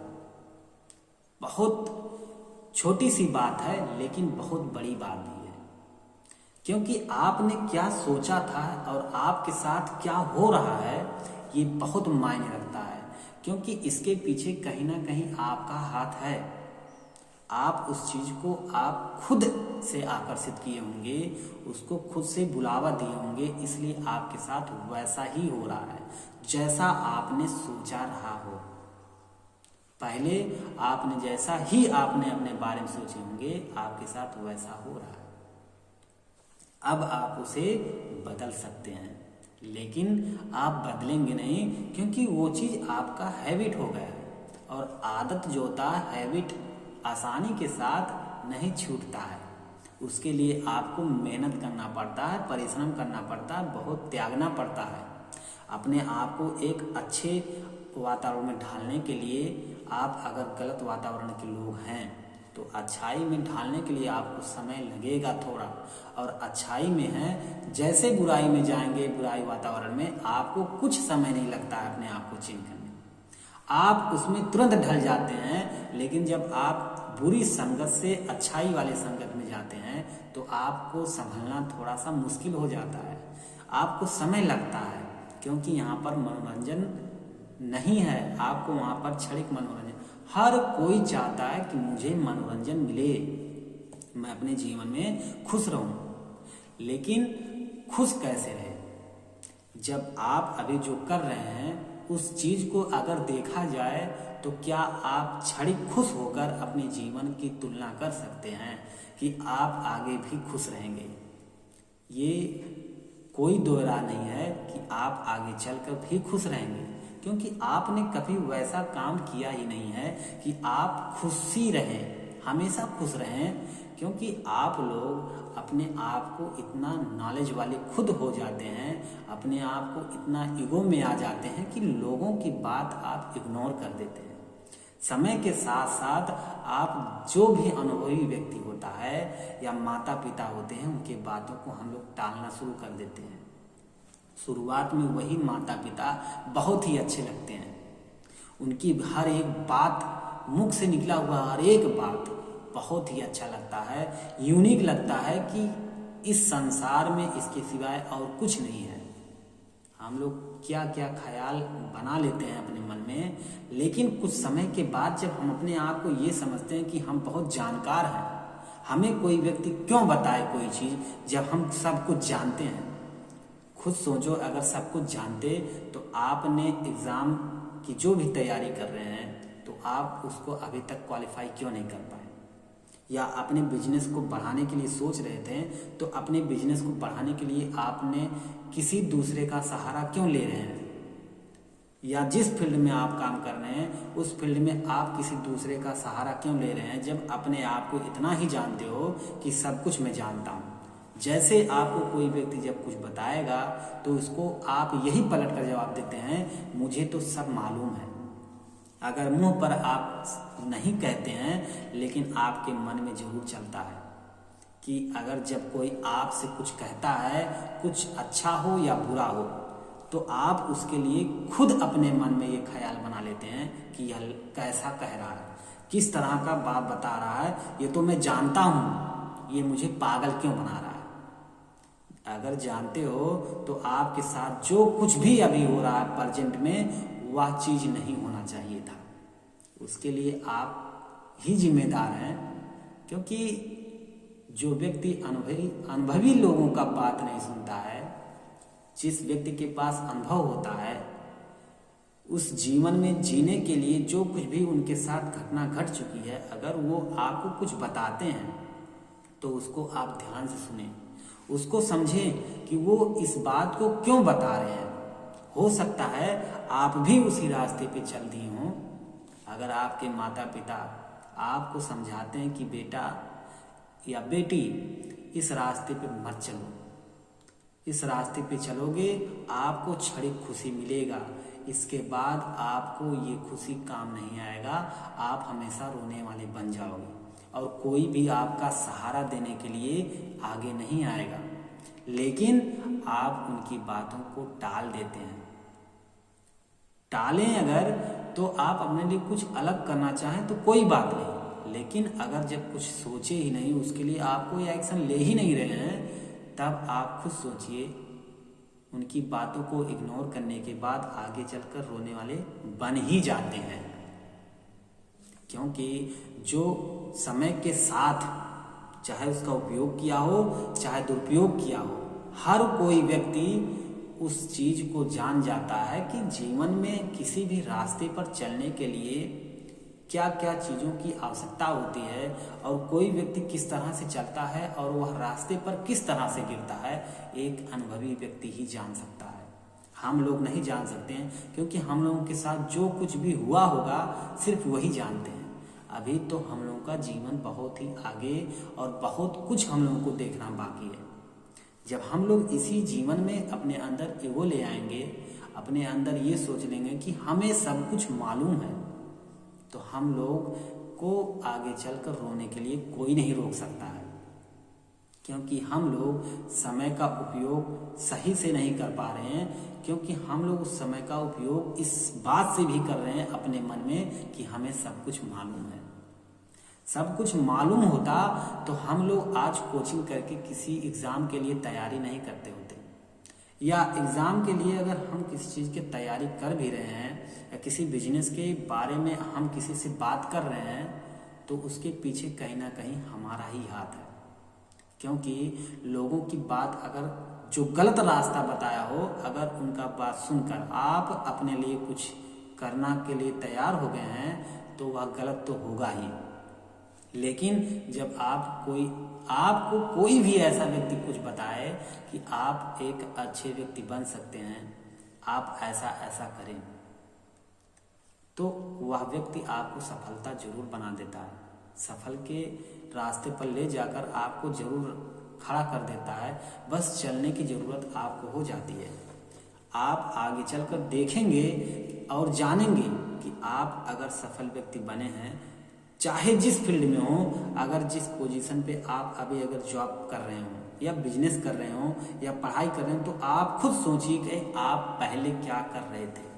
बहुत छोटी सी बात है, लेकिन बहुत बड़ी बात भी है। क्योंकि आपने क्या सोचा था और आपके साथ क्या हो रहा है ये बहुत मायने रखता है। क्योंकि इसके पीछे कहीं ना कहीं आपका हाथ है। आप उस चीज को आप खुद से आकर्षित किए होंगे, उसको खुद से बुलावा दिए होंगे, इसलिए आपके साथ वैसा ही हो रहा है जैसा आपने सोचा रहा हो। पहले आपने जैसा ही आपने अपने बारे में सोचे होंगे आपके साथ वैसा हो रहा है। अब आप उसे बदल सकते हैं, लेकिन आप बदलेंगे नहीं, क्योंकि वो चीज आपका हैबिट हो गया है। और आदत जो होता है, हैबिट आसानी के साथ नहीं छूटता है। उसके लिए आपको मेहनत करना पड़ता है, परिश्रम करना पड़ता है, बहुत त्यागना पड़ता है। अपने आप को एक अच्छे वातावरण में ढालने के लिए आप अगर गलत वातावरण के लोग हैं तो अच्छाई में ढालने के लिए आपको समय लगेगा थोड़ा। और अच्छाई में है, जैसे बुराई में जाएंगे, बुराई वातावरण में आपको कुछ समय नहीं लगता है अपने आप को चेंज करने। आप उसमें तुरंत ढल जाते हैं, लेकिन जब आप बुरी संगत से अच्छाई वाले संगत में जाते हैं तो आपको संभलना थोड़ा सा मुश्किल हो जाता है, आपको समय लगता है। क्योंकि यहाँ पर मनोरंजन नहीं है, आपको वहाँ पर क्षणिक मनोरंजन। हर कोई चाहता है कि मुझे मनोरंजन मिले, मैं अपने जीवन में खुश रहूं। लेकिन खुश कैसे रहे? जब आप अभी जो कर रहे हैं उस चीज को अगर देखा जाए तो क्या आप क्षणिक खुश होकर अपने जीवन की तुलना कर सकते हैं कि आप आगे भी खुश रहेंगे? ये कोई दो राय नहीं है कि आप आगे चलकर भी खुश रहेंगे, क्योंकि आपने कभी वैसा काम किया ही नहीं है कि आप खुशी रहें, हमेशा खुश रहें। क्योंकि आप लोग अपने आप को इतना नॉलेज वाले खुद हो जाते हैं, अपने आप को इतना ईगो में आ जाते हैं कि लोगों की बात आप इग्नोर कर देते हैं। समय के साथ साथ आप जो भी अनुभवी व्यक्ति होता है या माता पिता होते हैं, उनके बातों को हम लोग टालना शुरू कर देते हैं। शुरुआत में वही माता पिता बहुत ही अच्छे लगते हैं, उनकी हर एक बात, मुख से निकला हुआ हर एक बात बहुत ही अच्छा लगता है, यूनिक लगता है कि इस संसार में इसके सिवाय और कुछ नहीं है। हम लोग क्या क्या ख्याल बना लेते हैं अपने मन में, लेकिन कुछ समय के बाद जब हम अपने आप को ये समझते हैं कि हम बहुत जानकार हैं, हमें कोई व्यक्ति क्यों बताए कोई चीज़ जब हम सब कुछ जानते हैं। खुद सोचो, अगर सब कुछ जानते तो आपने एग्ज़ाम की जो भी तैयारी कर रहे हैं तो आप उसको अभी तक क्वालिफाई क्यों नहीं कर पाए? या अपने बिजनेस को बढ़ाने के लिए सोच रहे थे तो अपने बिजनेस को बढ़ाने के लिए आपने किसी दूसरे का सहारा क्यों ले रहे हैं? या जिस फील्ड में आप काम कर रहे हैं उस फील्ड में आप किसी दूसरे का सहारा क्यों ले रहे हैं, जब अपने आप को इतना ही जानते हो कि सब कुछ मैं जानता हूँ। जैसे आपको कोई व्यक्ति जब कुछ बताएगा तो उसको आप यही पलट कर जवाब देते हैं, मुझे तो सब मालूम है। अगर मुंह पर आप नहीं कहते हैं, लेकिन आपके मन में जरूर चलता है कि अगर जब कोई आपसे कुछ कहता है, कुछ अच्छा हो या बुरा हो, तो आप उसके लिए खुद अपने मन में ये ख्याल बना लेते हैं कि यह कैसा कह रहा है, किस तरह का बात बता रहा है, ये तो मैं जानता हूँ, ये मुझे पागल क्यों बना रहा है। अगर जानते हो तो आपके साथ जो कुछ भी अभी हो रहा है प्रेजेंट में, वह चीज नहीं होना चाहिए था। उसके लिए आप ही जिम्मेदार हैं, क्योंकि जो व्यक्ति अनुभवी लोगों का बात नहीं सुनता है, जिस व्यक्ति के पास अनुभव होता है, उस जीवन में जीने के लिए जो कुछ भी उनके साथ घटना घट चुकी है, अगर वो आपको कुछ बताते हैं तो उसको आप ध्यान से सुने, उसको समझें कि वो इस बात को क्यों बता रहे हैं। हो सकता है आप भी उसी रास्ते पे चल दिए हों। अगर आपके माता पिता आपको समझाते हैं कि बेटा या बेटी इस रास्ते पे मत चलो, इस रास्ते पे चलोगे आपको क्षणिक खुशी मिलेगा, इसके बाद आपको ये खुशी काम नहीं आएगा, आप हमेशा रोने वाले बन जाओगे और कोई भी आपका सहारा देने के लिए आगे नहीं आएगा। लेकिन आप उनकी बातों को टाल देते हैं। टालें अगर तो आप अपने लिए कुछ अलग करना चाहें तो कोई बात नहीं, लेकिन अगर जब कुछ सोचे ही नहीं, उसके लिए आप कोई एक्शन ले ही नहीं रहे हैं, तब आप खुद सोचिए, उनकी बातों को इग्नोर करने के बाद आगे चलकर रोने वाले बन ही जाते हैं। क्योंकि जो समय के साथ चाहे उसका उपयोग किया हो चाहे दुरुपयोग किया हो, हर कोई व्यक्ति उस चीज को जान जाता है कि जीवन में किसी भी रास्ते पर चलने के लिए क्या क्या चीज़ों की आवश्यकता होती है और कोई व्यक्ति किस तरह से चलता है और वह रास्ते पर किस तरह से गिरता है, एक अनुभवी व्यक्ति ही जान सकता है। हम लोग नहीं जान सकते हैं, क्योंकि हम लोगों के साथ जो कुछ भी हुआ होगा सिर्फ वही जानते हैं। अभी तो हम लोगों का जीवन बहुत ही आगे और बहुत कुछ हम लोगों को देखना बाकी है। जब हम लोग इसी जीवन में अपने अंदर ईगो ले आएंगे, अपने अंदर ये सोच लेंगे कि हमें सब कुछ मालूम है, तो हम लोग को आगे चलकर रोने के लिए कोई नहीं रोक सकता है। क्योंकि हम लोग समय का उपयोग सही से नहीं कर पा रहे हैं, क्योंकि हम लोग उस समय का उपयोग इस बात से भी कर रहे हैं अपने मन में कि हमें सब कुछ मालूम है। सब कुछ मालूम होता तो हम लोग आज कोचिंग करके किसी एग्ज़ाम के लिए तैयारी नहीं करते होते, या एग्ज़ाम के लिए अगर हम किसी चीज़ की तैयारी कर भी रहे हैं या किसी बिजनेस के बारे में हम किसी से बात कर रहे हैं, तो उसके पीछे कहीं ना कहीं हमारा ही हाथ है। क्योंकि लोगों की बात, अगर जो गलत रास्ता बताया हो, अगर उनका बात सुनकर आप अपने लिए कुछ करना के लिए तैयार हो गए हैं, तो वह गलत तो होगा ही। लेकिन जब आपको कोई भी ऐसा व्यक्ति कुछ बताए कि आप एक अच्छे व्यक्ति बन सकते हैं, आप ऐसा ऐसा करें, तो वह व्यक्ति आपको सफलता जरूर बना देता है। सफल के रास्ते पर ले जाकर आपको जरूर खड़ा कर देता है। बस चलने की जरूरत आपको हो जाती है। आप आगे चलकर देखेंगे और जानेंगे कि आप अगर सफल व्यक्ति बने हैं, चाहे जिस फील्ड में हो, अगर जिस पोजीशन पे आप अभी अगर जॉब कर रहे हो या बिजनेस कर रहे हो या पढ़ाई कर रहे हो, तो आप खुद सोचिए कि आप पहले क्या कर रहे थे।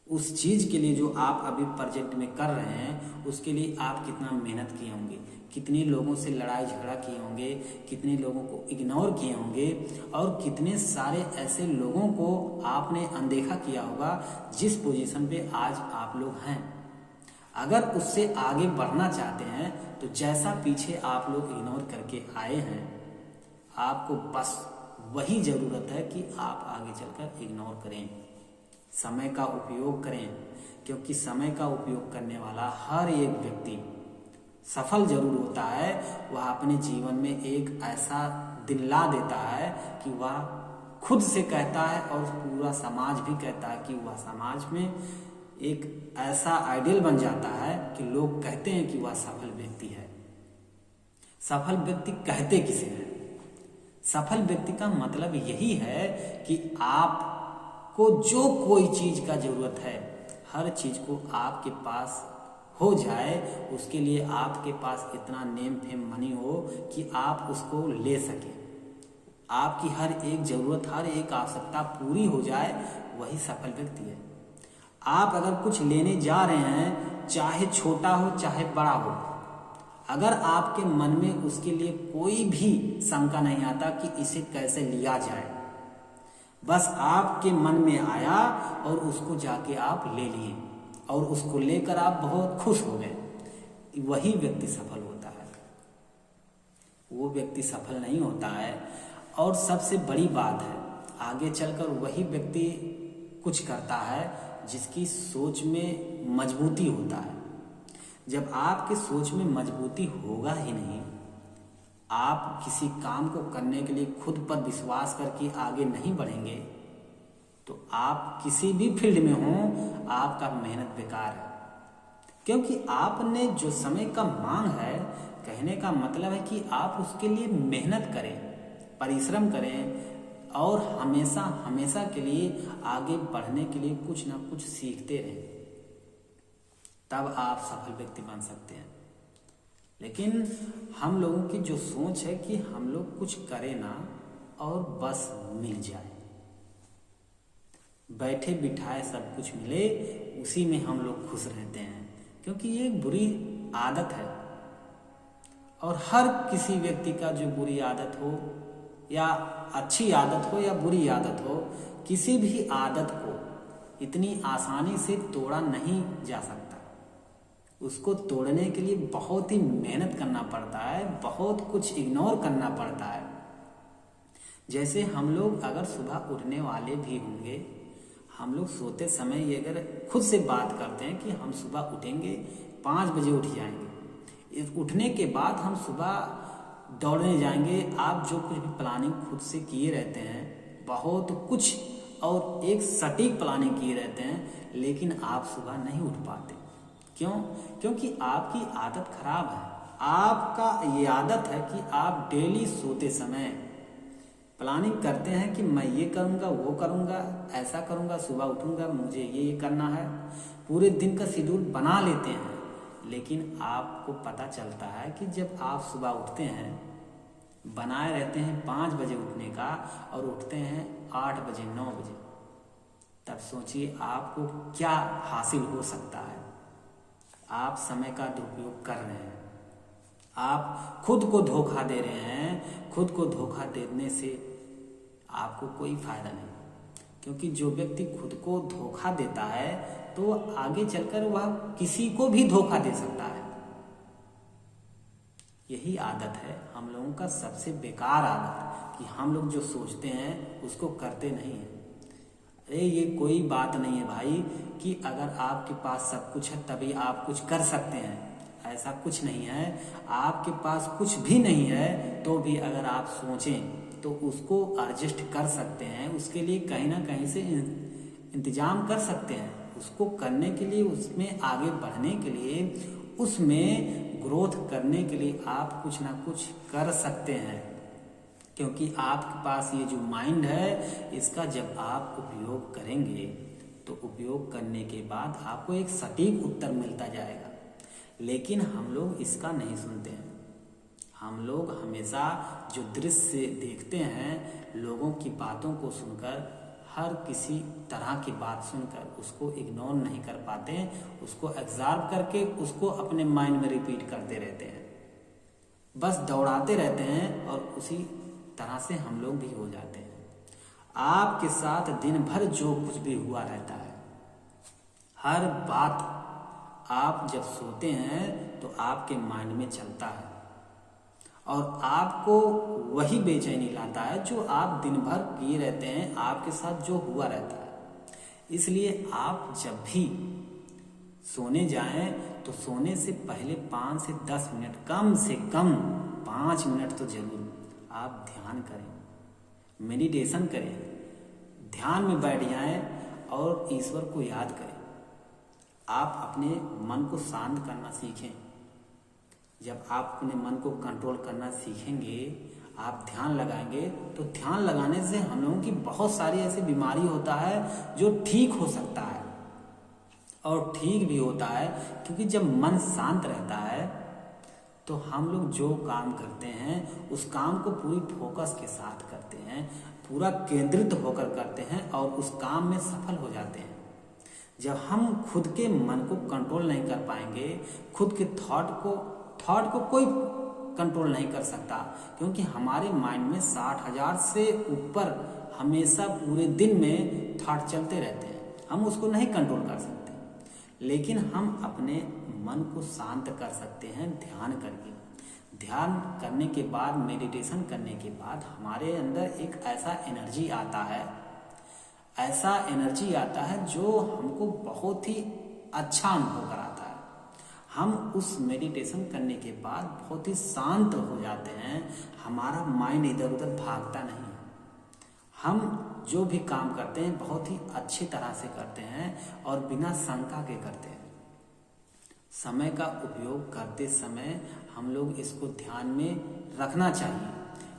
उस चीज के लिए जो आप अभी प्रोजेक्ट में कर रहे हैं, उसके लिए आप कितना मेहनत किए होंगे, कितने लोगों से लड़ाई झगड़ा किए होंगे, कितने लोगों को इग्नोर किए होंगे, और कितने सारे ऐसे लोगों को आपने अनदेखा किया होगा जिस पोजीशन पे आज आप लोग हैं। अगर उससे आगे बढ़ना चाहते हैं, तो जैसा पीछे आप लोग इग्नोर करके आए हैं, आपको बस वही जरूरत है कि आप आगे चलकर इग्नोर करें, समय का उपयोग करें। क्योंकि समय का उपयोग करने वाला हर एक व्यक्ति सफल जरूर होता है। वह अपने जीवन में एक ऐसा दिन ला देता है कि वह खुद से कहता है और पूरा समाज भी कहता है कि वह समाज में एक ऐसा आइडियल बन जाता है कि लोग कहते हैं कि वह सफल व्यक्ति है। सफल व्यक्ति कहते किसे हैं? सफल व्यक्ति का मतलब यही है कि आपको जो कोई चीज का जरूरत है, हर चीज को आपके पास हो जाए, उसके लिए आपके पास इतना नेम फेम मनी हो कि आप उसको ले सके। आपकी हर एक जरूरत, हर एक आवश्यकता पूरी हो जाए, वही सफल व्यक्ति है। आप अगर कुछ लेने जा रहे हैं, चाहे छोटा हो चाहे बड़ा हो, अगर आपके मन में उसके लिए कोई भी शंका नहीं आता कि इसे कैसे लिया जाए, बस आपके मन में आया और उसको जाके आप ले लिए और उसको लेकर आप बहुत खुश हो गए, वही व्यक्ति सफल होता है। वो व्यक्ति सफल नहीं होता है। और सबसे बड़ी बात है, आगे चलकर वही व्यक्ति कुछ करता है जिसकी सोच में मजबूती होता है। जब आपकी सोच में मजबूती होगा ही नहीं, आप किसी काम को करने के लिए खुद पर विश्वास करके आगे नहीं बढ़ेंगे, तो आप किसी भी फील्ड में हो, आपका मेहनत बेकार है। क्योंकि आपने जो समय का मांग है, कहने का मतलब है कि आप उसके लिए मेहनत करें, परिश्रम करें और हमेशा हमेशा के लिए आगे बढ़ने के लिए कुछ ना कुछ सीखते रहें, तब आप सफल व्यक्ति बन सकते हैं। लेकिन हम लोगों की जो सोच है कि हम लोग कुछ करें ना और बस मिल जाए, बैठे बिठाए सब कुछ मिले, उसी में हम लोग खुश रहते हैं। क्योंकि ये एक बुरी आदत है और हर किसी व्यक्ति का जो बुरी आदत हो या अच्छी आदत हो या बुरी आदत हो, किसी भी आदत को इतनी आसानी से तोड़ा नहीं जा सकता। उसको तोड़ने के लिए बहुत ही मेहनत करना पड़ता है, बहुत कुछ इग्नोर करना पड़ता है। जैसे हम लोग अगर सुबह उठने वाले भी होंगे, हम लोग सोते समय ये अगर खुद से बात करते हैं कि हम सुबह उठेंगे 5 बजे उठ जाएंगे, उठने के बाद हम सुबह दौड़ने जाएंगे, आप जो कुछ भी प्लानिंग खुद से किए रहते हैं, बहुत कुछ और एक सटीक प्लानिंग किए रहते हैं, लेकिन आप सुबह नहीं उठ पाते। क्यों? क्योंकि आपकी आदत खराब है। आपका ये आदत है कि आप डेली सोते समय प्लानिंग करते हैं कि मैं ये करूँगा, वो करूँगा, ऐसा करूँगा, सुबह उठूँगा, मुझे ये करना है, पूरे दिन का शेड्यूल बना लेते हैं। लेकिन आपको पता चलता है कि जब आप सुबह उठते हैं, बनाए रहते हैं 5 बजे उठने का और उठते हैं 8 बजे 9 बजे, तब सोचिए आपको क्या हासिल हो सकता है। आप समय का दुरुपयोग कर रहे हैं, आप खुद को धोखा दे रहे हैं। खुद को धोखा देने से आपको कोई फायदा नहीं, क्योंकि जो व्यक्ति खुद को धोखा देता है तो आगे चलकर वह किसी को भी धोखा दे सकता है। यही आदत है हम लोगों का सबसे बेकार आदत, कि हम लोग जो सोचते हैं उसको करते नहीं हैं। अरे ये कोई बात नहीं है भाई कि अगर आपके पास सब कुछ है तभी आप कुछ कर सकते हैं, ऐसा कुछ नहीं है। आपके पास कुछ भी नहीं है तो भी अगर आप सोचें तो उसको एडजस्ट कर सकते हैं, उसके लिए कहीं ना कहीं से इंतजाम कर सकते हैं। उसको करने के लिए, उसमें आगे बढ़ने के लिए, उसमें ग्रोथ करने के लिए आप कुछ ना कुछ कर सकते हैं, क्योंकि आपके पास ये जो माइंड है, इसका जब आप उपयोग करेंगे तो उपयोग करने के बाद आपको एक सटीक उत्तर मिलता जाएगा। लेकिन हम लोग इसका नहीं सुनते हैं। हम लोग हमेशा जो दृश्य देखते हैं, लोगों की बातों को सुनकर, हर किसी तरह की बात सुनकर उसको इग्नोर नहीं कर पाते, उसको एब्जॉर्ब करके उसको अपने माइंड में रिपीट करते रहते हैं, बस दौड़ाते रहते हैं और उसी तरह से हम लोग भी हो जाते हैं। आपके साथ दिन भर जो कुछ भी हुआ रहता है, हर बात आप जब सोते हैं तो आपके माइंड में चलता है और आपको वही बेचैनी लाता है जो आप दिन भर किए रहते हैं, आपके साथ जो हुआ रहता है। इसलिए आप जब भी सोने जाएं तो सोने से पहले 5 से 10 मिनट, कम से कम 5 मिनट तो जरूर आप ध्यान करें, मेडिटेशन करें, ध्यान में बैठ जाएं और ईश्वर को याद करें। आप अपने मन को शांत करना सीखें। जब आप अपने मन को कंट्रोल करना सीखेंगे, आप ध्यान लगाएंगे, तो ध्यान लगाने से हम लोगों की बहुत सारी ऐसी बीमारी होता है जो ठीक हो सकता है, और ठीक भी होता है, क्योंकि जब मन शांत रहता है तो हम लोग जो काम करते हैं उस काम को पूरी फोकस के साथ करते हैं, पूरा केंद्रित होकर करते हैं और उस काम में सफल हो जाते हैं। जब हम खुद के मन को कंट्रोल नहीं कर पाएंगे, खुद के थॉट को कोई कंट्रोल नहीं कर सकता, क्योंकि हमारे माइंड में 60,000 से ऊपर हमेशा पूरे दिन में थॉट चलते रहते हैं, हम उसको नहीं कंट्रोल कर सकते। लेकिन हम अपने मन को शांत कर सकते हैं ध्यान करके। ध्यान करने के बाद, मेडिटेशन करने के बाद हमारे अंदर एक ऐसा एनर्जी आता है जो हमको बहुत ही अच्छा अनुभव कराता है। हम उस मेडिटेशन करने के बाद बहुत ही शांत हो जाते हैं, हमारा माइंड इधर उधर भागता नहीं है। हम जो भी काम करते हैं बहुत ही अच्छी तरह से करते हैं और बिना शंका के करते हैं। समय का उपयोग करते समय हम लोग इसको ध्यान में रखना चाहिए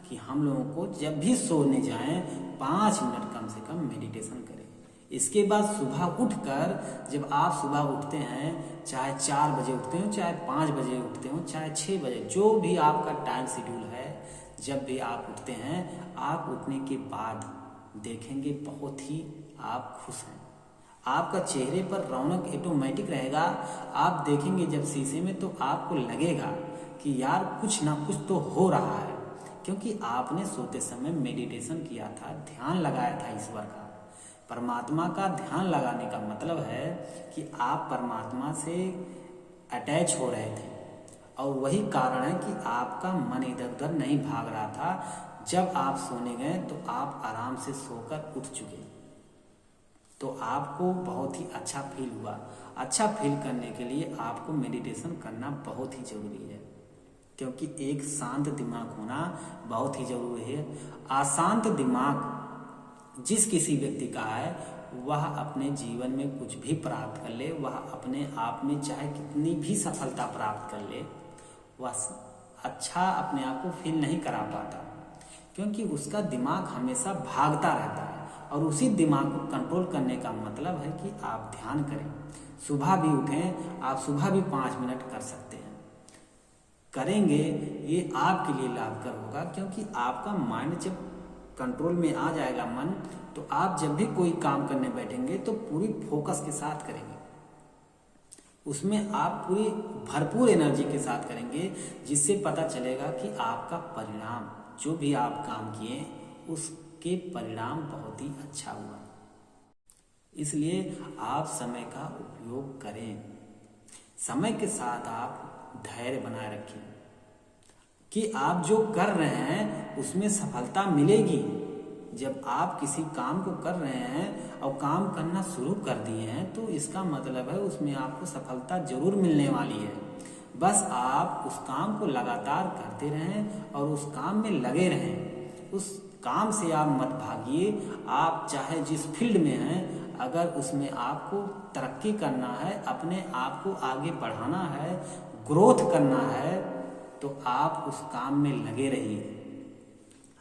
कि हम लोगों को जब भी सोने जाएं 5 मिनट कम से कम मेडिटेशन करें। इसके बाद सुबह उठकर, जब आप सुबह उठते हैं, चाहे 4 बजे उठते हो, चाहे 5 बजे उठते हो, चाहे 6 बजे, जो भी आपका टाइम शेड्यूल है, जब भी आप उठते हैं, आप उठने के बाद देखेंगे बहुत ही आप खुश हैं, आपका चेहरे पर रौनक ऑटोमेटिक रहेगा। आप देखेंगे जब शीशे में तो आपको लगेगा कि यार कुछ ना कुछ तो हो रहा है, क्योंकि आपने सोते समय मेडिटेशन किया था, ध्यान लगाया था ईश्वर का। परमात्मा का ध्यान लगाने का मतलब है कि आप परमात्मा से अटैच हो रहे थे, और वही कारण है कि आपका मन इधर उधर नहीं भाग रहा था। जब आप सोने गए तो आप आराम से सोकर उठ चुके, तो आपको बहुत ही अच्छा फील हुआ। अच्छा फील करने के लिए आपको मेडिटेशन करना बहुत ही ज़रूरी है, क्योंकि एक शांत दिमाग होना बहुत ही ज़रूरी है। अशांत दिमाग जिस किसी व्यक्ति का है, वह अपने जीवन में कुछ भी प्राप्त कर ले, वह अपने आप में चाहे कितनी भी सफलता प्राप्त कर ले, वह अच्छा अपने आप को फील नहीं करा पाता, क्योंकि उसका दिमाग हमेशा भागता रहता है। और उसी दिमाग को कंट्रोल करने का मतलब है कि आप ध्यान करें। सुबह भी उठें, आप सुबह भी 5 मिनट कर सकते हैं। करेंगे, ये आपके लिए लाभकर होगा, क्योंकि आपका माइंड जब कंट्रोल में आ जाएगा मन, तो आप जब भी कोई काम करने बैठेंगे तो पूरी फोकस के साथ करेंगे, उसमें आप पूरी भरपूर एनर्जी के साथ करेंगे, जिससे पता चलेगा कि आपका परिणाम, जो भी आप काम किए उसके परिणाम बहुत ही अच्छा हुआ। इसलिए आप समय का उपयोग करें। समय के साथ आप धैर्य बनाए रखें कि आप जो कर रहे हैं उसमें सफलता मिलेगी। जब आप किसी काम को कर रहे हैं और काम करना शुरू कर दिए हैं, तो इसका मतलब है उसमें आपको सफलता जरूर मिलने वाली है। बस आप उस काम को लगातार करते रहें और उस काम में लगे रहें। उस काम से आप मत भागिए। आप चाहे जिस फील्ड में हैं, अगर उसमें आपको तरक्की करना है, अपने आप को आगे बढ़ाना है, ग्रोथ करना है, तो आप उस काम में लगे रहिए।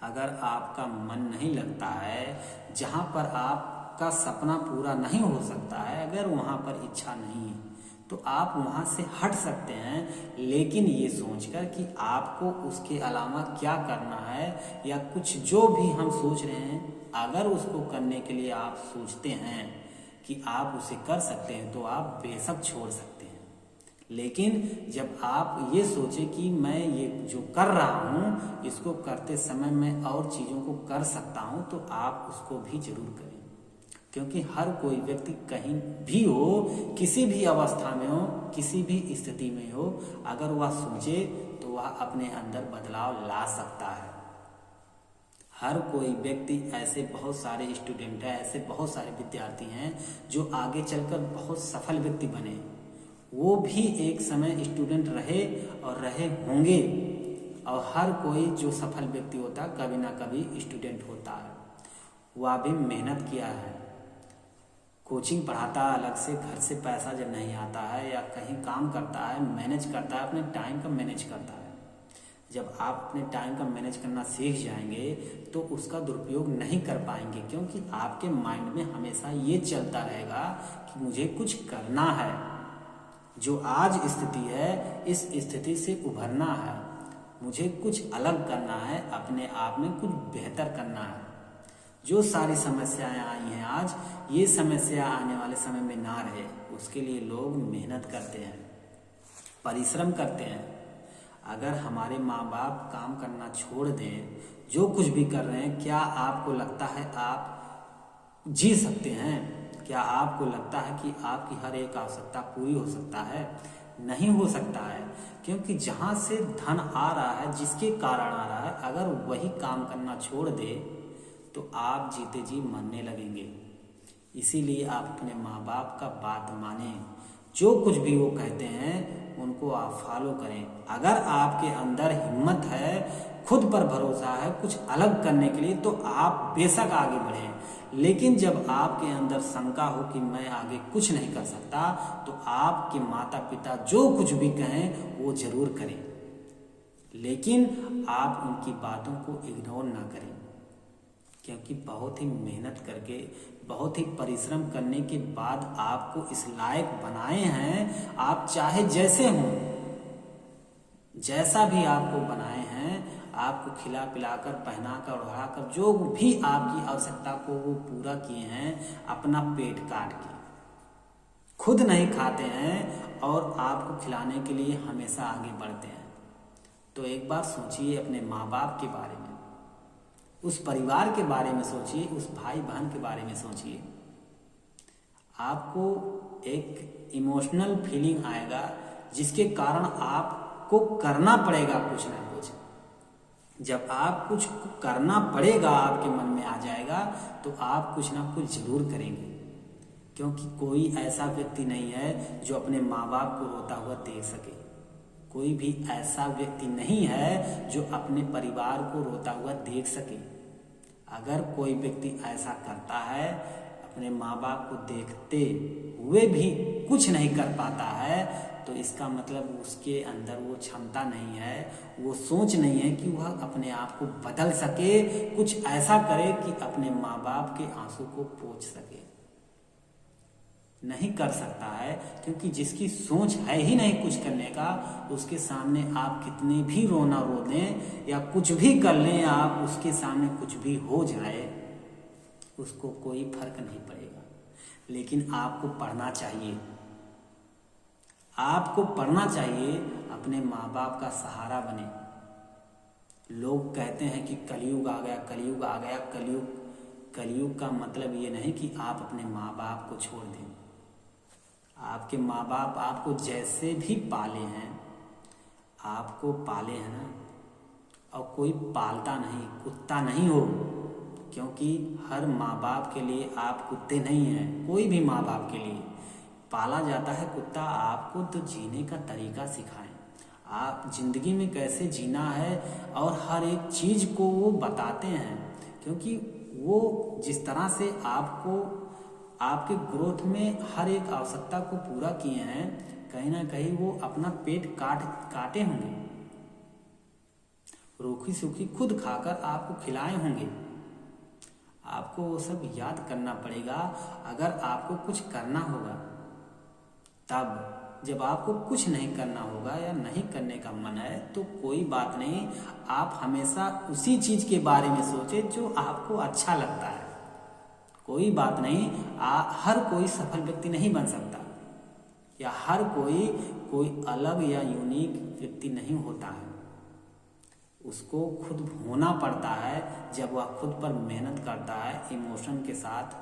अगर आपका मन नहीं लगता है, जहाँ पर आपका सपना पूरा नहीं हो सकता है, अगर वहाँ पर इच्छा नहीं है, तो आप वहाँ से हट सकते हैं, लेकिन ये सोचकर कि आपको उसके अलावा क्या करना है, या कुछ जो भी हम सोच रहे हैं, अगर उसको करने के लिए आप सोचते हैं कि आप उसे कर सकते हैं, तो आप बेशक छोड़ सकते हैं। लेकिन जब आप ये सोचें कि मैं ये जो कर रहा हूँ, इसको करते समय मैं और चीज़ों को कर सकता हूँ, तो आप उसको भी जरूर करें। क्योंकि हर कोई व्यक्ति कहीं भी हो, किसी भी अवस्था में हो, किसी भी स्थिति में हो, अगर वह सोचे तो वह अपने अंदर बदलाव ला सकता है। हर कोई व्यक्ति, ऐसे बहुत सारे स्टूडेंट हैं, ऐसे बहुत सारे विद्यार्थी हैं जो आगे चलकर बहुत सफल व्यक्ति बने। वो भी एक समय स्टूडेंट रहे और रहे होंगे, और हर कोई जो सफल व्यक्ति होता है कभी ना कभी स्टूडेंट होता है। वह भी मेहनत किया है, कोचिंग पढ़ाता है अलग से, घर से पैसा जब नहीं आता है या कहीं काम करता है, मैनेज करता है, अपने टाइम का मैनेज करता है। जब आप अपने टाइम का मैनेज करना सीख जाएंगे तो उसका दुरुपयोग नहीं कर पाएंगे, क्योंकि आपके माइंड में हमेशा ये चलता रहेगा कि मुझे कुछ करना है। जो आज स्थिति है, इस स्थिति से उभरना है, मुझे कुछ अलग करना है, अपने आप में कुछ बेहतर करना है। जो सारी समस्याएं आई हैं आज, ये समस्या आने वाले समय में ना रहे, उसके लिए लोग मेहनत करते हैं, परिश्रम करते हैं। अगर हमारे माँ बाप काम करना छोड़ दें, जो कुछ भी कर रहे हैं, क्या आपको लगता है आप जी सकते हैं? क्या आपको लगता है कि आपकी हर एक आवश्यकता पूरी हो सकता है? नहीं हो सकता है, क्योंकि जहाँ से धन आ रहा है, जिसके कारण आ रहा है, अगर वही काम करना छोड़ दे तो आप जीते जी मरने लगेंगे। इसीलिए आप अपने माँ बाप का बात माने, जो कुछ भी वो कहते हैं उनको आप फॉलो करें। अगर आपके अंदर हिम्मत है, खुद पर भरोसा है कुछ अलग करने के लिए, तो आप बेशक आगे बढ़ें। लेकिन जब आपके अंदर शंका हो कि मैं आगे कुछ नहीं कर सकता, तो आपके माता पिता जो कुछ भी कहें वो जरूर करें, लेकिन आप उनकी बातों को इग्नोर ना करें। क्योंकि बहुत ही मेहनत करके, बहुत ही परिश्रम करने के बाद आपको इस लायक बनाए हैं। आप चाहे जैसे हों, जैसा भी आपको बनाए हैं, आपको खिला पिलाकर, पहनाकर, ओढ़ाकर, जो भी आपकी आवश्यकता को वो पूरा किए हैं, अपना पेट काट के। खुद नहीं खाते हैं और आपको खिलाने के लिए हमेशा आगे बढ़ते हैं। तो एक बार सोचिए अपने माँ बाप के बारे में, उस परिवार के बारे में सोचिए, उस भाई बहन के बारे में सोचिए। आपको एक इमोशनल फीलिंग आएगा जिसके कारण आपको करना पड़ेगा कुछ ना कुछ। जब आप कुछ करना पड़ेगा आपके मन में आ जाएगा तो आप कुछ ना कुछ जरूर करेंगे, क्योंकि कोई ऐसा व्यक्ति नहीं है जो अपने माँ बाप को रोता हुआ देख सके। कोई भी ऐसा व्यक्ति नहीं है जो अपने परिवार को रोता हुआ देख सके। अगर कोई व्यक्ति ऐसा करता है, अपने माँ बाप को देखते हुए भी कुछ नहीं कर पाता है, तो इसका मतलब उसके अंदर वो क्षमता नहीं है, वो सोच नहीं है कि वह अपने आप को बदल सके, कुछ ऐसा करे कि अपने माँ बाप के आंसू को पोंछ सके। नहीं कर सकता है, क्योंकि जिसकी सोच है ही नहीं कुछ करने का, उसके सामने आप कितने भी रोना रो दें या कुछ भी कर लें, आप उसके सामने कुछ भी हो जाए, उसको कोई फर्क नहीं पड़ेगा। लेकिन आपको पढ़ना चाहिए, आपको पढ़ना चाहिए, अपने माँ बाप का सहारा बने। लोग कहते हैं कि कलयुग आ गया, कलयुग आ गया। कलयुग का मतलब ये नहीं कि आप अपने माँ बाप को छोड़ दें। आपके माँ बाप आपको जैसे भी पाले हैं, आपको पाले हैं ना, और कोई पालता नहीं, कुत्ता नहीं हो, क्योंकि हर माँ बाप के लिए आप कुत्ते नहीं हैं। कोई भी माँ बाप के लिए पाला जाता है कुत्ता, आपको तो जीने का तरीका सिखाएं, आप जिंदगी में कैसे जीना है, और हर एक चीज़ को वो बताते हैं, क्योंकि वो जिस तरह से आपको आपके ग्रोथ में हर एक आवश्यकता को पूरा किए हैं, कहीं ना कहीं वो अपना पेट काटे होंगे, रूखी सूखी खुद खाकर आपको खिलाए होंगे। आपको वो सब याद करना पड़ेगा। अगर आपको कुछ करना होगा, तब जब आपको कुछ नहीं करना होगा या नहीं करने का मन है, तो कोई बात नहीं, आप हमेशा उसी चीज़ के बारे में सोचें जो आपको अच्छा लगता है। कोई बात नहीं, हर कोई सफल व्यक्ति नहीं बन सकता, या हर कोई अलग या यूनिक व्यक्ति नहीं होता है। उसको खुद होना पड़ता है। जब वह खुद पर मेहनत करता है इमोशन के साथ,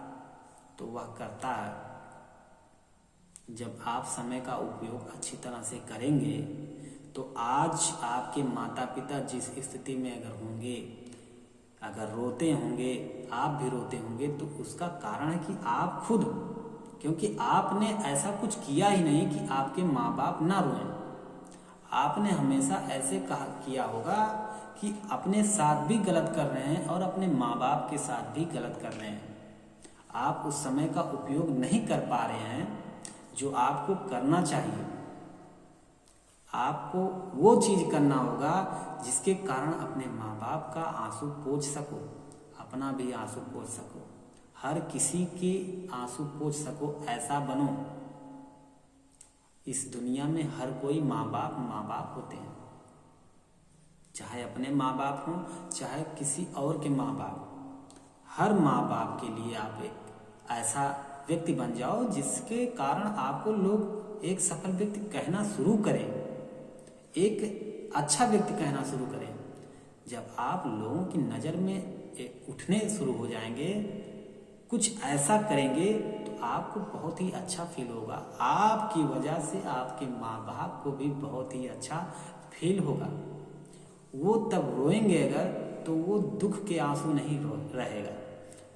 तो वह करता है। जब आप समय का उपयोग अच्छी तरह से करेंगे, तो आज आपके माता पिता जिस स्थिति में अगर होंगे, अगर रोते होंगे, आप भी रोते होंगे, तो उसका कारण है कि आप खुद, क्योंकि आपने ऐसा कुछ किया ही नहीं कि आपके माँ बाप ना रोएं। आपने हमेशा ऐसे किया होगा कि अपने साथ भी गलत कर रहे हैं और अपने माँ बाप के साथ भी गलत कर रहे हैं। आप उस समय का उपयोग नहीं कर पा रहे हैं जो आपको करना चाहिए। आपको वो चीज़ करना होगा जिसके कारण अपने माँ बाप का आंसू पोंछ सको, अपना भी आंसू पोंछ सको, हर किसी के आंसू पोंछ सको, ऐसा बनो। इस दुनिया में हर कोई माँ बाप होते हैं, चाहे अपने माँ बाप हों, चाहे किसी और के माँ बाप। हर माँ बाप के लिए आप एक ऐसा व्यक्ति बन जाओ जिसके कारण आपको लोग एक सफल व्यक्ति कहना शुरू करें, एक अच्छा व्यक्ति कहना शुरू करें। जब आप लोगों की नज़र में उठने शुरू हो जाएंगे, कुछ ऐसा करेंगे, तो आपको बहुत ही अच्छा फील होगा। आपकी वजह से आपके माँ बाप को भी बहुत ही अच्छा फील होगा। वो तब रोएंगे अगर, तो वो दुख के आंसू नहीं रहेगा,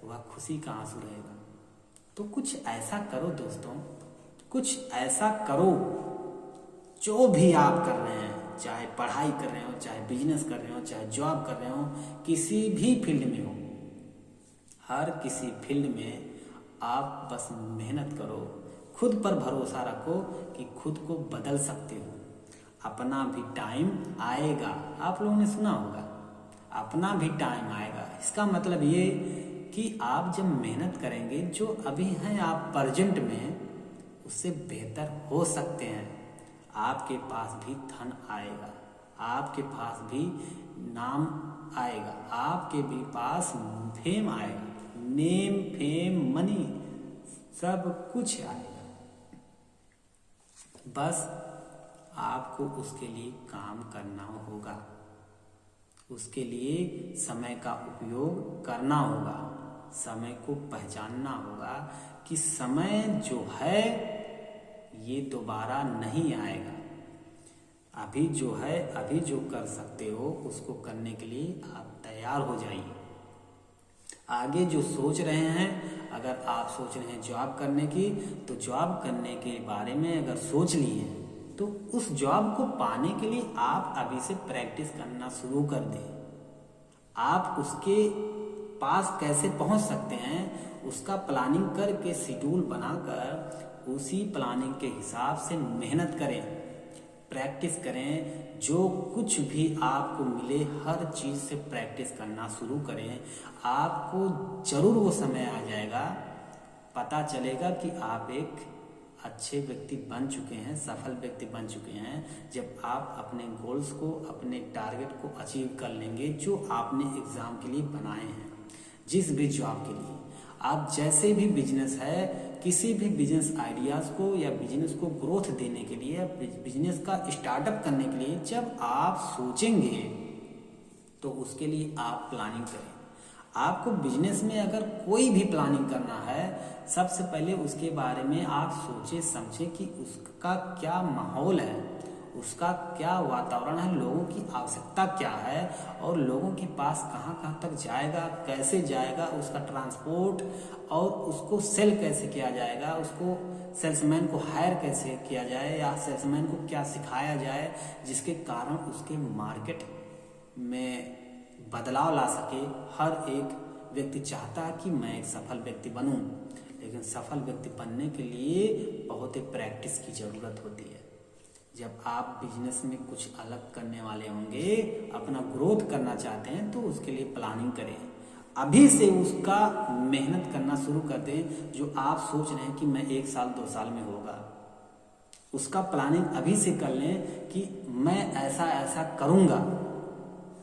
वह खुशी का आंसू रहेगा। तो कुछ ऐसा करो दोस्तों, कुछ ऐसा करो। जो भी आप कर रहे हैं, चाहे पढ़ाई कर रहे हो, चाहे बिजनेस कर रहे हो, चाहे जॉब कर रहे हो, किसी भी फील्ड में हो, हर किसी फील्ड में आप बस मेहनत करो, खुद पर भरोसा रखो कि खुद को बदल सकते हो। अपना भी टाइम आएगा। आप लोगों ने सुना होगा, अपना भी टाइम आएगा। इसका मतलब ये कि आप जब मेहनत करेंगे, जो अभी हैं आप प्रेजेंट में, उससे बेहतर हो सकते हैं। आपके पास भी धन आएगा, आपके पास भी नाम आएगा, आपके भी पास फेम आएगा, नेम फेम मनी सब कुछ आएगा। बस आपको उसके लिए काम करना होगा, उसके लिए समय का उपयोग करना होगा, समय को पहचानना होगा कि समय जो है ये दोबारा नहीं आएगा। अभी जो है, अभी जो कर सकते हो उसको करने के लिए आप तैयार हो जाइए। आगे जो सोच रहे हैं, अगर आप सोच रहे हैं जॉब करने की, तो जॉब करने के बारे में अगर सोच लिए हैं तो उस जॉब को पाने के लिए आप अभी से प्रैक्टिस करना शुरू कर दें। आप उसके पास कैसे पहुंच सकते हैं उसका प्लानिंग करके शेड्यूल बनाकर उसी प्लानिंग के हिसाब से मेहनत करें, प्रैक्टिस करें। जो कुछ भी आपको मिले हर चीज़ से प्रैक्टिस करना शुरू करें। आपको जरूर वो समय आ जाएगा, पता चलेगा कि आप एक अच्छे व्यक्ति बन चुके हैं, सफल व्यक्ति बन चुके हैं, जब आप अपने गोल्स को, अपने टारगेट को अचीव कर लेंगे जो आपने एग्ज़ाम के लिए बनाए हैं। जिस भी जॉब के लिए आप, जैसे भी बिजनेस है, किसी भी बिजनेस आइडियाज़ को या बिजनेस को ग्रोथ देने के लिए, बिजनेस का स्टार्टअप करने के लिए जब आप सोचेंगे तो उसके लिए आप प्लानिंग करें। आपको बिजनेस में अगर कोई भी प्लानिंग करना है, सबसे पहले उसके बारे में आप सोचें समझें कि उसका क्या माहौल है, उसका क्या वातावरण है, लोगों की आवश्यकता क्या है और लोगों के पास कहाँ कहाँ तक जाएगा, कैसे जाएगा, उसका ट्रांसपोर्ट और उसको सेल कैसे किया जाएगा, उसको सेल्समैन को हायर कैसे किया जाए या सेल्समैन को क्या सिखाया जाए जिसके कारण उसके मार्केट में बदलाव ला सके। हर एक व्यक्ति चाहता है कि मैं एक सफल व्यक्ति बनूं, लेकिन सफल व्यक्ति बनने के लिए बहुत ही प्रैक्टिस की ज़रूरत होती है। जब आप बिजनेस में कुछ अलग करने वाले होंगे, अपना ग्रोथ करना चाहते हैं, तो उसके लिए प्लानिंग करें। अभी से उसका मेहनत करना शुरू कर दें। जो आप सोच रहे हैं कि मैं 1 साल 2 साल में होगा, उसका प्लानिंग अभी से कर लें कि मैं ऐसा ऐसा करूँगा,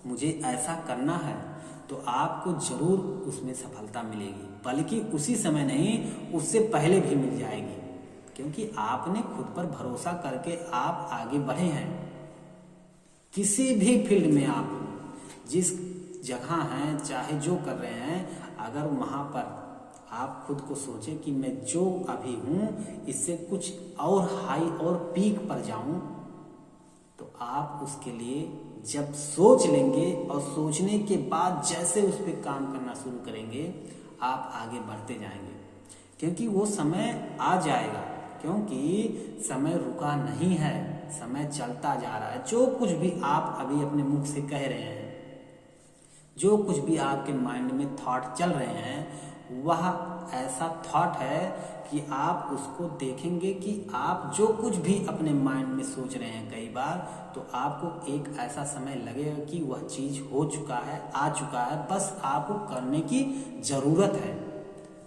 मुझे ऐसा करना है, तो आपको जरूर उसमें सफलता मिलेगी। बल्कि उसी समय नहीं, उससे पहले भी मिल जाएगी, क्योंकि आपने खुद पर भरोसा करके आप आगे बढ़े हैं। किसी भी फील्ड में आप जिस जगह हैं, चाहे जो कर रहे हैं, अगर वहाँ पर आप खुद को सोचें कि मैं जो अभी हूँ इससे कुछ और हाई और पीक पर जाऊँ, तो आप उसके लिए जब सोच लेंगे और सोचने के बाद जैसे उस पर काम करना शुरू करेंगे, आप आगे बढ़ते जाएंगे। क्योंकि वो समय आ जाएगा, क्योंकि समय रुका नहीं है, समय चलता जा रहा है। जो कुछ भी आप अभी अपने मुख से कह रहे हैं, जो कुछ भी आपके माइंड में थॉट चल रहे हैं, वह ऐसा थॉट है कि आप उसको देखेंगे कि आप जो कुछ भी अपने माइंड में सोच रहे हैं कई बार, तो आपको एक ऐसा समय लगेगा कि वह चीज़ हो चुका है, आ चुका है, बस आपको करने की ज़रूरत है।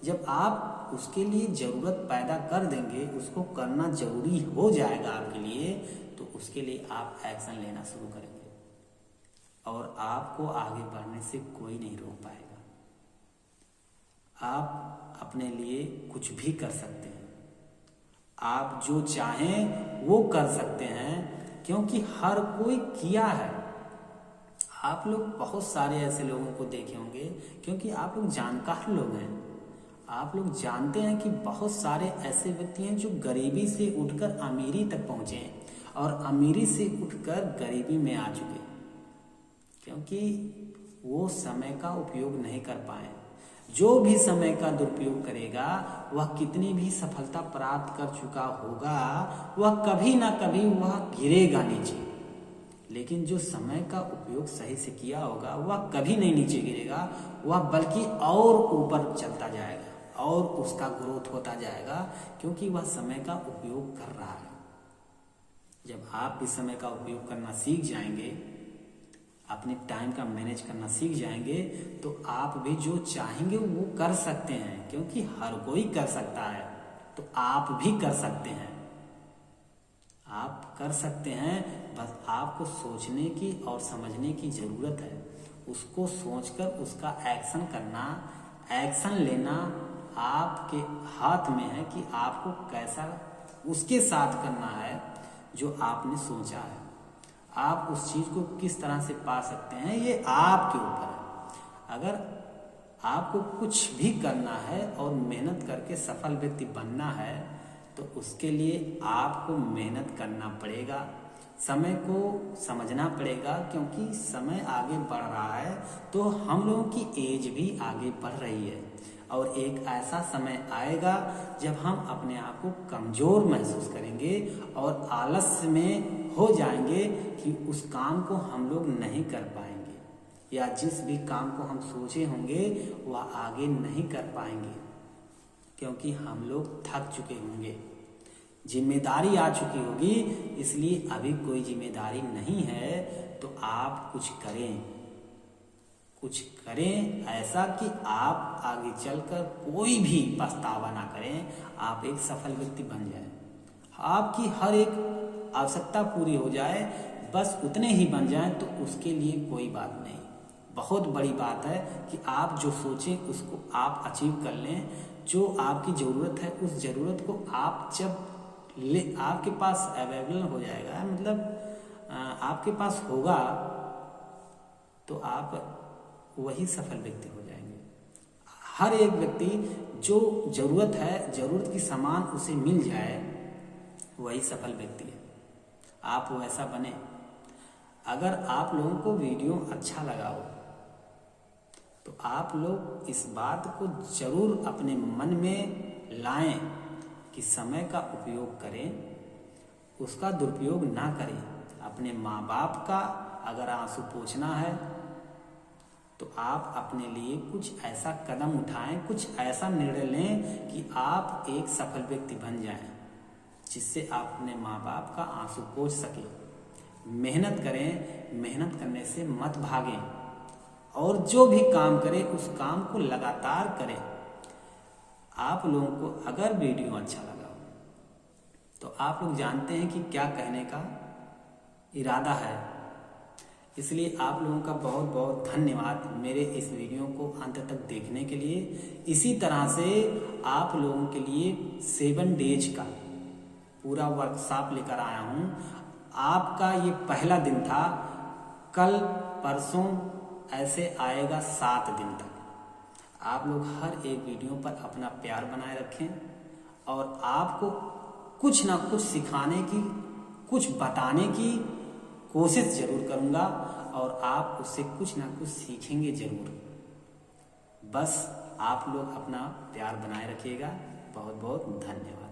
जब आप उसके लिए ज़रूरत पैदा कर देंगे, उसको करना ज़रूरी हो जाएगा आपके लिए, तो उसके लिए आप एक्शन लेना शुरू करेंगे और आपको आगे बढ़ने से कोई नहीं रोक पाएगा। आप अपने लिए कुछ भी कर सकते हैं, आप जो चाहें वो कर सकते हैं, क्योंकि हर कोई किया है। आप लोग बहुत सारे ऐसे लोगों को देखे होंगे, क्योंकि आप लोग जानकार लोग हैं। आप लोग जानते हैं कि बहुत सारे ऐसे व्यक्ति हैं जो गरीबी से उठकर अमीरी तक पहुँचे हैं और अमीरी से उठकर गरीबी में आ चुके, क्योंकि वो समय का उपयोग नहीं कर पाए। जो भी समय का दुरुपयोग करेगा, वह कितनी भी सफलता प्राप्त कर चुका होगा, वह कभी ना कभी वह गिरेगा नीचे। लेकिन जो समय का उपयोग सही से किया होगा, वह कभी नहीं नीचे गिरेगा, वह बल्कि और ऊपर चलता जाएगा और उसका ग्रोथ होता जाएगा, क्योंकि वह समय का उपयोग कर रहा है। जब आप भी समय का उपयोग करना सीख जाएंगे, अपने टाइम का मैनेज करना सीख जाएंगे, तो आप भी जो चाहेंगे वो कर सकते हैं, क्योंकि हर कोई कर सकता है, तो आप भी कर सकते हैं। आप कर सकते हैं, बस आपको सोचने की और समझने की ज़रूरत है। उसको सोचकर उसका एक्शन करना, एक्शन लेना आपके हाथ में है कि आपको कैसा उसके साथ करना है। जो आपने सोचा है। आप उस चीज को किस तरह से पा सकते हैं ये आपके ऊपर है। अगर आपको कुछ भी करना है और मेहनत करके सफल व्यक्ति बनना है तो उसके लिए आपको मेहनत करना पड़ेगा, समय को समझना पड़ेगा, क्योंकि समय आगे बढ़ रहा है तो हम लोगों की एज भी आगे बढ़ रही है और एक ऐसा समय आएगा जब हम अपने आप को कमज़ोर महसूस करेंगे और आलस्य में हो जाएंगे कि उस काम को हम लोग नहीं कर पाएंगे या जिस भी काम को हम सोचे होंगे वह आगे नहीं कर पाएंगे, क्योंकि हम लोग थक चुके होंगे, जिम्मेदारी आ चुकी होगी। इसलिए अभी कोई जिम्मेदारी नहीं है तो आप कुछ करें ऐसा कि आप आगे चलकर कोई भी पछतावा ना करें, आप एक सफल व्यक्ति बन जाएं, आपकी हर एक आवश्यकता पूरी हो जाए, बस उतने ही बन जाएं तो उसके लिए कोई बात नहीं। बहुत बड़ी बात है कि आप जो सोचें उसको आप अचीव कर लें। जो आपकी ज़रूरत है उस ज़रूरत को आप जब आपके पास अवेलेबल हो जाएगा, मतलब आपके पास होगा, तो आप वही सफल व्यक्ति हो जाएंगे। हर एक व्यक्ति जो ज़रूरत है, ज़रूरत की सामान उसे मिल जाए, वही सफल व्यक्ति है। आप वैसा बने। अगर आप लोगों को वीडियो अच्छा लगा हो तो आप लोग इस बात को जरूर अपने मन में लाएं कि समय का उपयोग करें, उसका दुरुपयोग ना करें। अपने माँ बाप का अगर आंसू पोंछना है तो आप अपने लिए कुछ ऐसा कदम उठाएं, कुछ ऐसा निर्णय लें कि आप एक सफल व्यक्ति बन जाएं, जिससे आप अपने माँ बाप का आंसू पोंछ सकें। मेहनत करें, मेहनत करने से मत भागें और जो भी काम करें उस काम को लगातार करें। आप लोगों को अगर वीडियो अच्छा लगा तो आप लोग जानते हैं कि क्या कहने का इरादा है, इसलिए आप लोगों का बहुत बहुत धन्यवाद मेरे इस वीडियो को अंत तक देखने के लिए। इसी तरह से आप लोगों के लिए 7 डेज का पूरा वर्कशॉप लेकर आया हूँ। आपका ये पहला दिन था, कल परसों ऐसे आएगा 7 दिन तक। आप लोग हर एक वीडियो पर अपना प्यार बनाए रखें और आपको कुछ ना कुछ सिखाने की, कुछ बताने की कोशिश जरूर करूँगा और आप उससे कुछ ना कुछ सीखेंगे जरूर। बस आप लोग अपना प्यार बनाए रखिएगा। बहुत बहुत धन्यवाद।